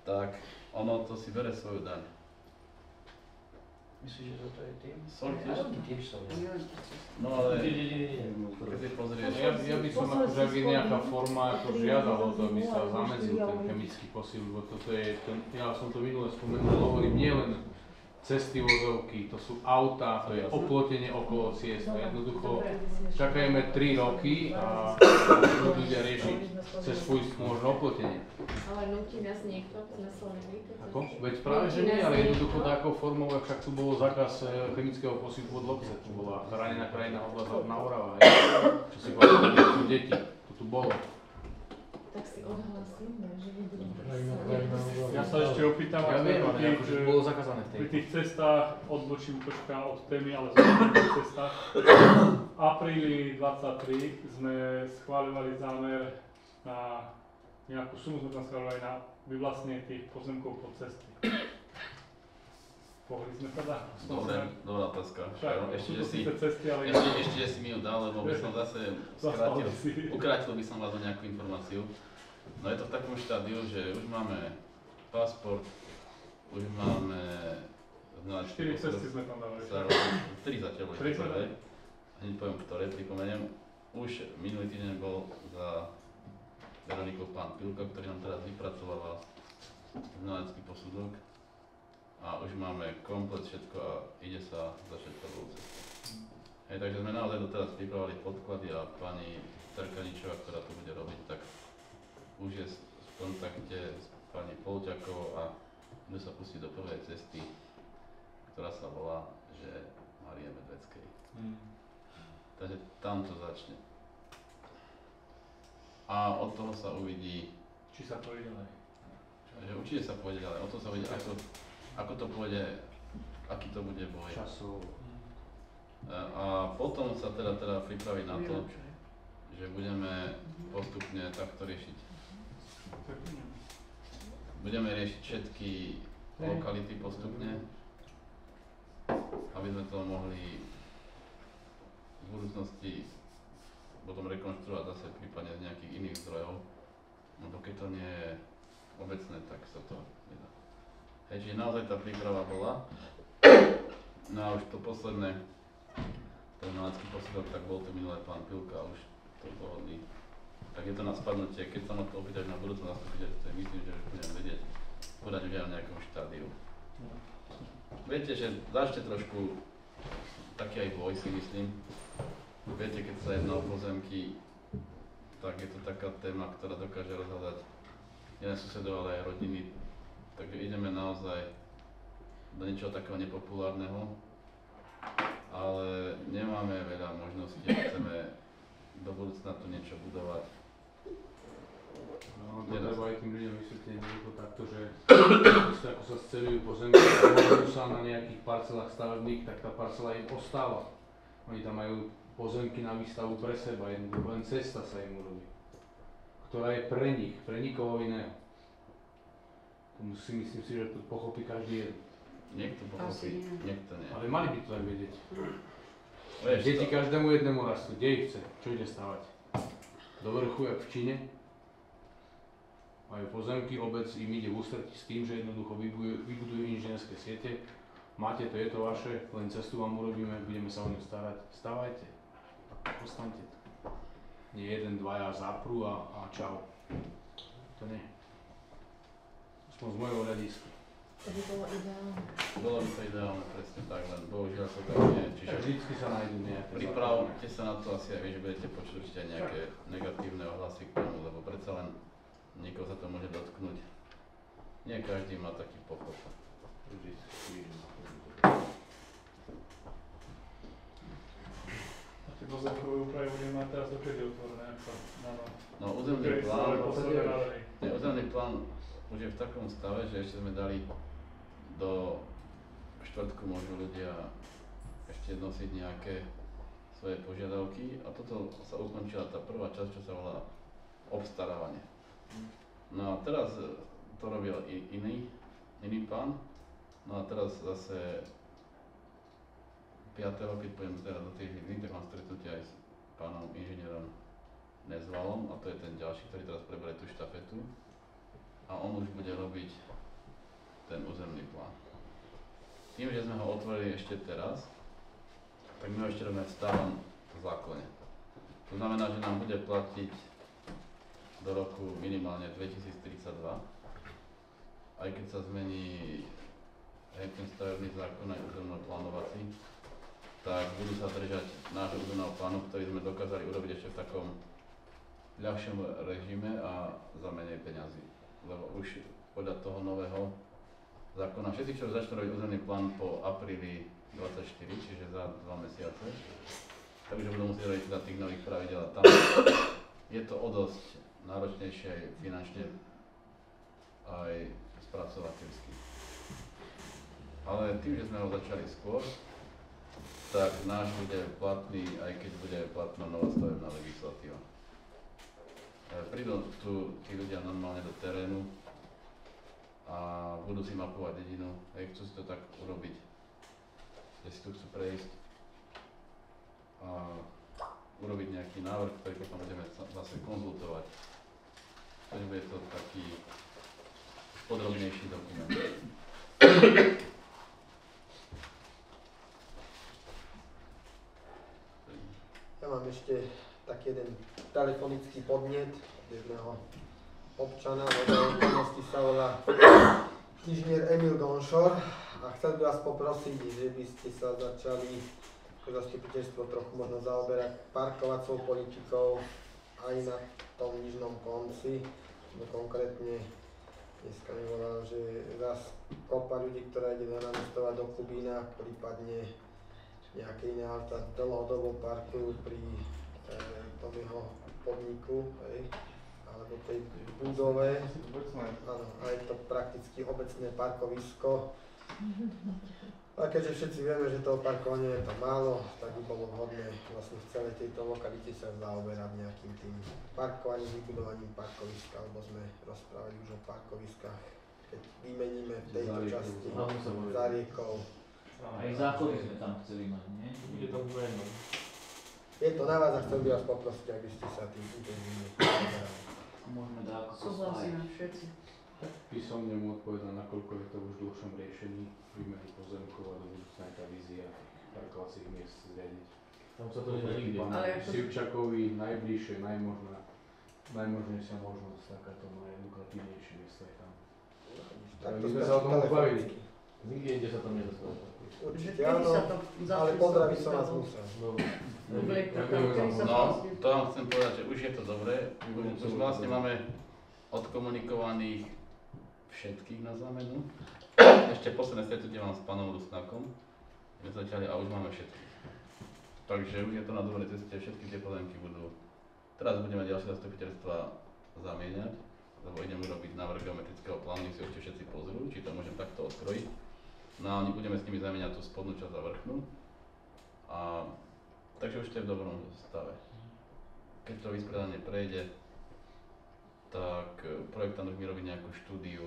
tak ono to si bere svoju daň. Myslíš, že toto je tým? Sol tiež? Oni tiež sú. No ale Nie. keď si pozrieš, Ja by som akože ak je nejaká forma ako žiadal o to, aby sa zamedzil ten chemický posil, lebo toto je, ja som to minule spomenul, hovorím nielen cesty vozovky, to sú autá, to je oplotenie okolo ciest. A jednoducho čakajme 3 roky a budú ľudia riešiť cez svoj možno oplotenie. Ale nutí nás niekto, aby sme sa len Ako? Veď práve, že nie, ale jednoducho takou formou, ak však tu bolo zákaz chemického posypu od Lobce, tu bola chránená krajina oblasť na Orava, čo si povedal, že sú deti, to tu bolo. Tak si odhlasíme, že nebudeme. Ja sa ešte opýtam, Ja viem, ale akože bolo zakázané v tej. pri tých cestách odbočím troška od témy, ale sú to cestách. V apríli 23 sme schváľovali zámer na nejakú sumu, sme tam schváľovali na vyvlastnenie tých pozemkov pod cesty. Pohli sme sa dá? Dobrá otázka. Však, sú to síce cesty, ale... Ešte si mi ju dal, lebo by som zase ukrátil by som vás o nejakú informáciu. No je to v takom štádiu, že už máme pasport, už máme... 4 cesty sme tam dali. 3 zatiaľ boli prvé. Hneď poviem, ktoré pripomeniem. Už minulý týždeň bol za Veronikou pán Pilko, ktorý nám teraz vypracovala znalecký posudok. A už máme komplet všetko a ide sa začať prvú cestu. Hej, takže sme naozaj doteraz pripravili podklady a pani Terkaničová, ktorá to bude robiť, tak už je v kontakte s pani Polťakovou a idú sa pustiť do prvej cesty, ktorá sa volá, že Márie Medveckej. Takže tam to začne. A od toho sa uvidí... Či sa pôjde ďalej. Že určite sa pôjde ďalej, od toho sa uvidí, ako to pôjde, aký to bude boj. Časov. A potom sa teda pripraviť na to, že budeme postupne takto riešiť. Budeme riešiť všetky lokality postupne, aby sme to mohli v budúcnosti potom rekonštruovať zase prípadne z nejakých iných zdrojov. No keď to nie je obecné, tak sa to nedá. Hej, čiže naozaj tá príprava bola. No a už to posledné, ten znalecký posudok, tak bol to minulé pán Pilka a už to dohodli. Tak je to na spadnutie, keď sa ma to opýtaš na budúcom zastupiteľstve, myslím, že už budem vedieť podať už aj v nejakom štádiu. Viete, že začne trošku taký aj boj, si myslím. Viete, keď sa jedná o pozemky, tak je to taká téma, ktorá dokáže rozhľadať nielen susedov, ale aj rodiny. Takže ideme naozaj do niečoho takého nepopulárneho, ale nemáme veľa možností, chceme do budúcna tu niečo budovať. No, to treba aj tým ľuďom vysvetliť takto, že ako sa scelujú pozemky a môžu sa na nejakých parcelách stavebných, tak tá parcela im ostáva. Oni tam majú pozemky na výstavu pre seba, jednoducho len cesta sa im urobí, ktorá je pre nich, pre nikoho iného. Myslím si, že to pochopí každý jeden. Niekto pochopí, niekto nie. Ale mali by to aj vedieť. Vieš, Deti každému jednému rastú, kde ich chce, čo ide stavať. Do vrchu, jak v Číne. Majú pozemky, obec im ide v ústretí s tým, že jednoducho vybudujú inžinierské siete. Máte to, je to vaše, len cestu vám urobíme, budeme sa o ňu starať. Stavajte, postaňte to. Nie jeden, dvaja zaprú a čau. To nie. Z mojho hľadiska. To by bolo ideálne. Bolo by to ideálne, presne tak, len bohužiaľ to tak nie. Čiže vždycky sa nájdú nejaké. Pripravte sa na to asi aj vy, že budete počuť určite aj nejaké negatívne ohlasy k tomu, lebo predsa len niekoho sa to môže dotknúť. Nie každý má taký pochop. A tie pozemkové úpravy budeme mať teraz dokedy otvorené, ak sa No územný plán už je v takom stave, že ešte sme dali do štvrtku môžu ľudia ešte nosiť nejaké svoje požiadavky a toto sa ukončila tá prvá časť, čo sa volá obstarávanie. No a teraz to robil iný pán, no a teraz zase 5. keď pôjdem teraz do tej Žiliny, tak mám stretnutie aj s pánom inžinierom Nezvalom a to je ten ďalší, ktorý teraz preberie tú štafetu. A on už bude robiť ten územný plán. Tým, že sme ho otvorili ešte teraz, tak my ho ešte robíme v starom zákone. To znamená, že nám bude platiť do roku minimálne 2032, aj keď sa zmení ten stavebný zákon aj územno-plánovací, tak budú sa držať nášho územného plánu, ktorý sme dokázali urobiť ešte v takom ľahšom režime a za menej peňazí. Lebo už podľa toho nového zákona, všetci, čo začnú robiť územný plán po apríli 24, čiže za 2 mesiace, takže budú musieť robiť tých nových pravidel a tam je to o dosť náročnejšie finančne aj spracovateľsky. Ale tým, že sme ho začali skôr, tak náš bude platný, aj keď bude platná nová stavebná legislatíva. Prídu tu tí ľudia normálne do terénu a budú si mapovať dedinu, chcú si to tak urobiť, že si tu chcú prejsť a urobiť nejaký návrh, ktorý potom budeme zase konzultovať. Takže bude to taký podrobnejší dokument. Ja mám ešte taký jeden telefonický podnet od jedného občana, od okolnosti sa volá inžinier Emil Gonšor a chcel by vás poprosiť, že by ste sa začali ako zastupiteľstvo trochu možno zaoberať parkovacou politikou aj na tom nižnom konci, no konkrétne dneska mi volal, že zás kopa ľudí, ktorá ide nanestovať do Kubína, prípadne nejaké iné auta dlhodobo parkujú pri tom jeho podniku, alebo tej budove. Áno, a je to prakticky obecné parkovisko. A keďže všetci vieme, že toho parkovania je tam málo, tak by bolo vhodné vlastne v celej tejto lokalite sa zaoberať nejakým tým parkovaním, vybudovaním parkoviska, alebo sme rozprávali už o parkoviskách, keď vymeníme v tejto časti za riekou. Aj záchody sme tam chceli mať, nie? Bude to meno. Je to na vás a chcel by vás poprosiť, aby ste sa tým intenzívne zaoberali. Môžeme dať ako Súhlasíme všetci. Písomne mu odpovedal, nakoľko je to už v dlhšom riešení výmeny pozemkov a do budúcna taká vízia parkovacích miest zriadiť. Tam sa to nedá nikde. Ale ako- Sivčakovi najbližšie, najmožnejšia možnosť, takáto najlukratívnejšie miesto je tam. Tak My to sme sa o tom bavili. Nikde inde sa tam nedá stavať. Určite Kedy áno, sa to ale pozdraviť som vás musel. Dobre. Dobre, tak Ďakujem kedy sa No, vlastne... to vám chcem povedať, že už je to dobré. Už vlastne máme odkomunikovaných všetkých na zámenu. Ešte posledné stretnutie mám s pánom Rusnákom. My začali a už máme všetkých. Takže už je to na dobrej ceste, všetky tie pozemky budú. Teraz budeme ďalšie zastupiteľstva zamieňať, lebo ideme urobiť návrh geometrického plánu, nech si ešte všetci pozrú, či to môžem takto odkrojiť. No a budeme s nimi zamieňať tú spodnú časť a vrchnú. A takže už to je v dobrom stave. Keď to vyspredanie prejde, tak projektant už mi robí nejakú štúdiu,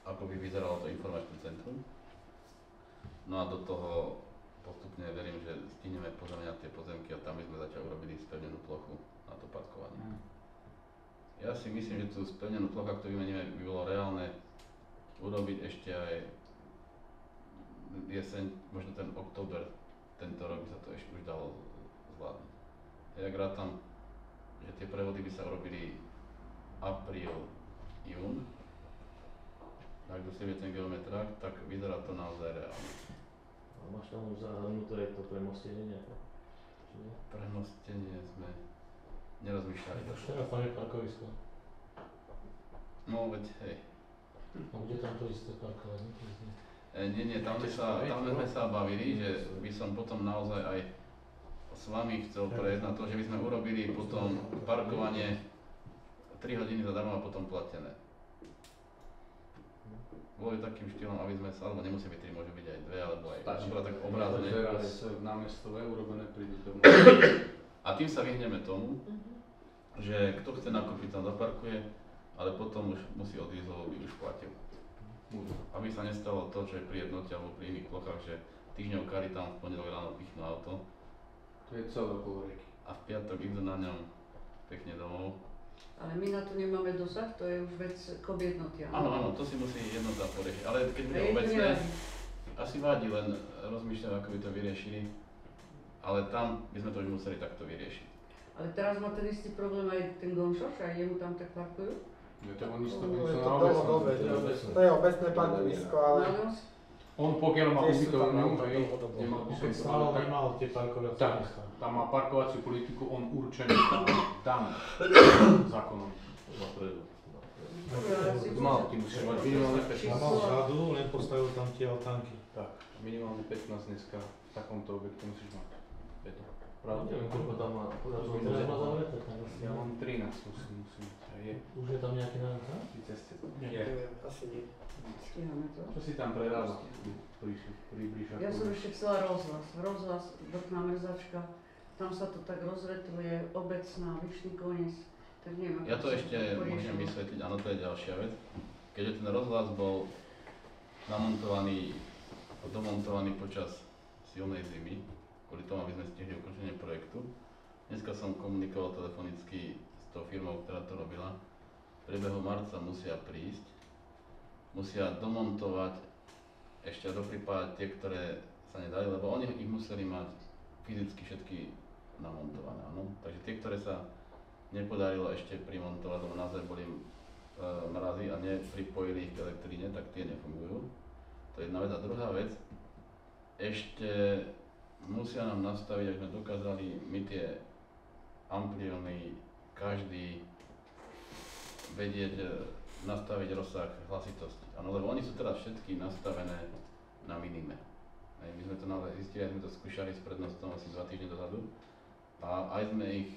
ako by vyzeralo to informačné centrum. No a do toho postupne verím, že stihneme pozamieňať tie pozemky a tam by sme začali urobiť spevnenú plochu na to parkovanie. Ja si myslím, že tú spevnenú plochu, ak to vymeníme, by bolo reálne urobiť ešte aj jeseň, možno ten október, tento rok by sa to ešte už dalo zvládnuť. Ja rátam, že tie prevody by sa urobili apríl, jún, ak dosiahne ten geometrák, tak vyzerá to naozaj reálne. A máš tam už zahrnuté to premostenie nejaké? Či nie? Premostenie sme nerozmýšľali. Už teraz tam je parkovisko. No veď hej. A bude tam to isté parkovanie? Nie, tam sme sa bavili, že by som potom naozaj aj s vami chcel prejsť na to, že by sme urobili potom parkovanie 3 hodiny zadarmo a potom platené. Boli takým štýlom, aby sme sa, alebo nemusí byť 3, môže byť aj 2, alebo aj napríklad tak obrázne. Teraz námestové urobené prídu domov. A tým sa vyhneme tomu, že kto chce nakúpiť tam zaparkuje, ale potom už musí odísť, lebo by už platil. Aby sa nestalo to, čo je pri jednote alebo pri iných plochách, že týždňov kari tam v pondelok ráno pichnú auto. To je celé okolo rieky. A v piatok idú na ňom pekne domov. Ale my na to nemáme dosah, to je už vec k objednotia. Áno, to si musí jednota poriešiť, ale keď bude obecné, asi vadí, len rozmýšľam, ako by to vyriešili, ale tam by sme to už museli takto vyriešiť. Ale teraz má ten istý problém aj ten Gonšoš, aj jemu tam tak parkujú? Je to oni To je dlhodobé, to je obecné parkovisko, ale On pokiaľ má Tiež sú tam ubytovňu, auta hej, dlhodobo. nemal by som Keď to stále povedať tak. nemal tie parkovacie Tak, miesta. tam má parkovaciu politiku, on určený daný zákonom. Napredu. Mal, ty musíš mať minimálne A 15. mal vzadu, len postavil tam tie altánky. Tak, minimálne 15 dneska v takomto objekte musíš mať. Je to No, pravda? neviem, koľko tam má, podľa toho Teraz má zavreté, tak asi. Ja mám 13, musím mať. A je Už je tam nejaký nájom, tak? pri ceste. Nie. Je. Neviem, asi nie. Stíhame to. Čo si tam prerába? Približ Ja som ako... ešte chcela rozhlas, vrchná mrzačka, tam sa to tak rozvetruje, obecná, Vyšný Koniec, tak neviem, Ja to sa ešte môžem poriešilo. vysvetliť, áno, to je ďalšia vec. Keďže ten rozhlas bol namontovaný, domontovaný počas silnej zimy, kvôli tomu, aby sme stihli ukončenie projektu. Dneska som komunikoval telefonicky s tou firmou, ktorá to robila. V priebehu marca musia prísť, musia domontovať, ešte dopripájať tie, ktoré sa nedali, lebo oni ich museli mať fyzicky všetky namontované, áno. Takže tie, ktoré sa nepodarilo ešte primontovať, lebo naozaj boli mrazy a nepripojili ich k elektríne, tak tie nefungujú. To je jedna vec. A druhá vec, ešte musia nám nastaviť, aby sme dokázali my tie amplióny, každý vedieť nastaviť rozsah hlasitosti. Áno, lebo oni sú teraz všetky nastavené na minime. Aj my sme to naozaj zistili, aj sme to skúšali s prednostom asi 2 týždne dozadu a aj sme ich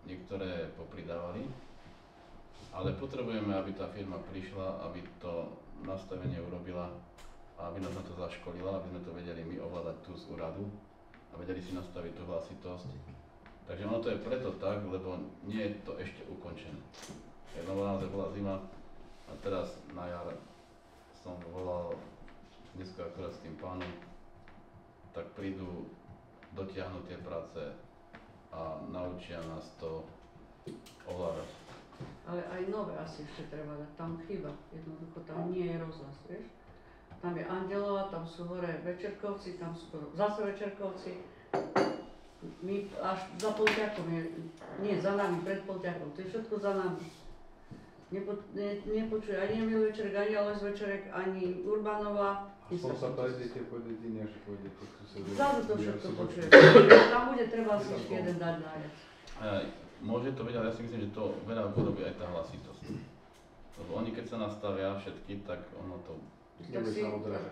niektoré popridávali, ale potrebujeme, aby tá firma prišla, aby to nastavenie urobila a aby nás na to zaškolila, aby sme to vedeli my ovládať tu z úradu a vedeli si nastaviť tú hlasitosť. Takže ono to je preto tak, lebo nie je to ešte ukončené. Lebo naozaj bola zima a teraz na jar som volal dneska akorát s tým pánom, tak prídu, dotiahnu tie práce a naučia nás to ovládať. Ale aj nové asi ešte treba dať, tam chýba, jednoducho tam nie je rozhlas, vieš? Tam je Andelova, tam sú hore Večerkovci, tam sú zase Večerkovci. My až za Polťakom je, nie za nami, pred Polťakom, to je všetko za nami. Nepočuje ani Emil Večerek, ani Alois Večerek, ani Urbanova. Aspoň sa prejdete, pôjdete, než pôjdete k susedovi. Vzadu to všetko počuje. Tam bude treba si ešte jeden dať nájsť. Môže to byť, ale ja si myslím, že to veľa urobí aj tá hlasitosť. Lebo oni keď sa nastavia všetky, tak ono to...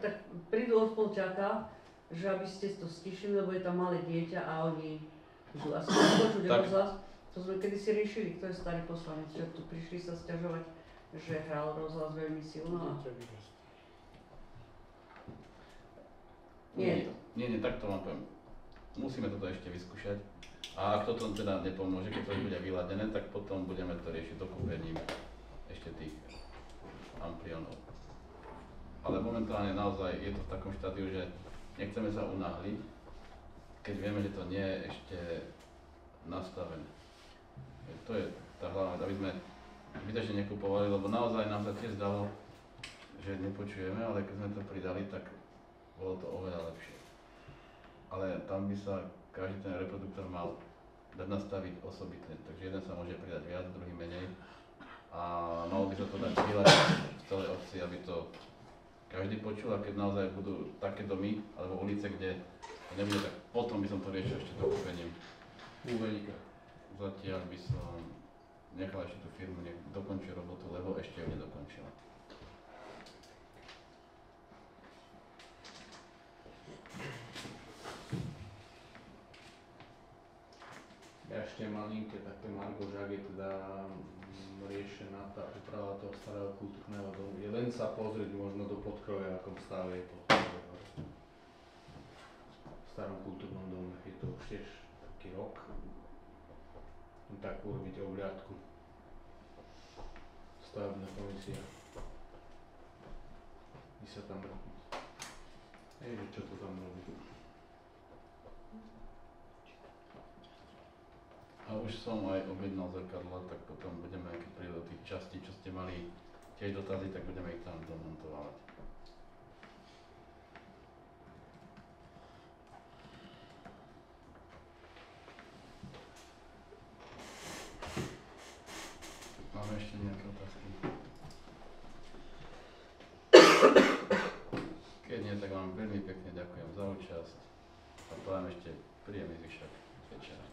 Tak prídu od Polťaka, že aby ste to stišili, lebo je tam malé dieťa a oni budú asi počuť rozhlas. To sme kedysi riešili, kto je starý poslanec, že tu prišli sa sťažovať, že hral rozhlas veľmi silno. Nie je to. Nie, tak to vám poviem. Musíme toto ešte vyskúšať. A ak toto teda nepomôže, keď to bude vyladené, tak potom budeme to riešiť dokúpením ešte tých ampliónov. Ale momentálne naozaj je to v takom štádiu, že nechceme sa unáhliť, keď vieme, že to nie je ešte nastavené. To je tá hlavná, aby sme zbytočne nekupovali, lebo naozaj nám sa tiež zdalo, že nepočujeme, ale keď sme to pridali, tak bolo to oveľa lepšie. Ale tam by sa každý ten reproduktor mal dať nastaviť osobitne, takže jeden sa môže pridať viac, druhý menej a malo by sa to dať vyľadiť v celej obci, aby to každý počul a keď naozaj budú také domy alebo ulice, kde to nebude, tak potom by som to riešil ešte dokúpením úveníka. Zatiaľ by som nechal ešte tú firmu, nech dokončí robotu, lebo ešte ju nedokončila. Ja ešte malinké také Margo, že ak je teda riešená tá úprava toho starého kultúrneho domu, je len sa pozrieť možno do podkroja, akom stave je podkroje. V starom kultúrnom dome je to už tiež taký rok. Tak urobiť obľadku. Stavebná komisia. By sa tam robiť. Neviem, čo to tam robí. A už som aj objednal zrkadla, tak potom budeme, keď prídu do tých častí, čo ste mali tiež dotazy, tak budeme ich tam domontovať. Máme ešte nejaké otázky? Keď nie, nie, tak vám veľmi pekne ďakujem za účasť a prajem ešte príjemný zvyšok večera.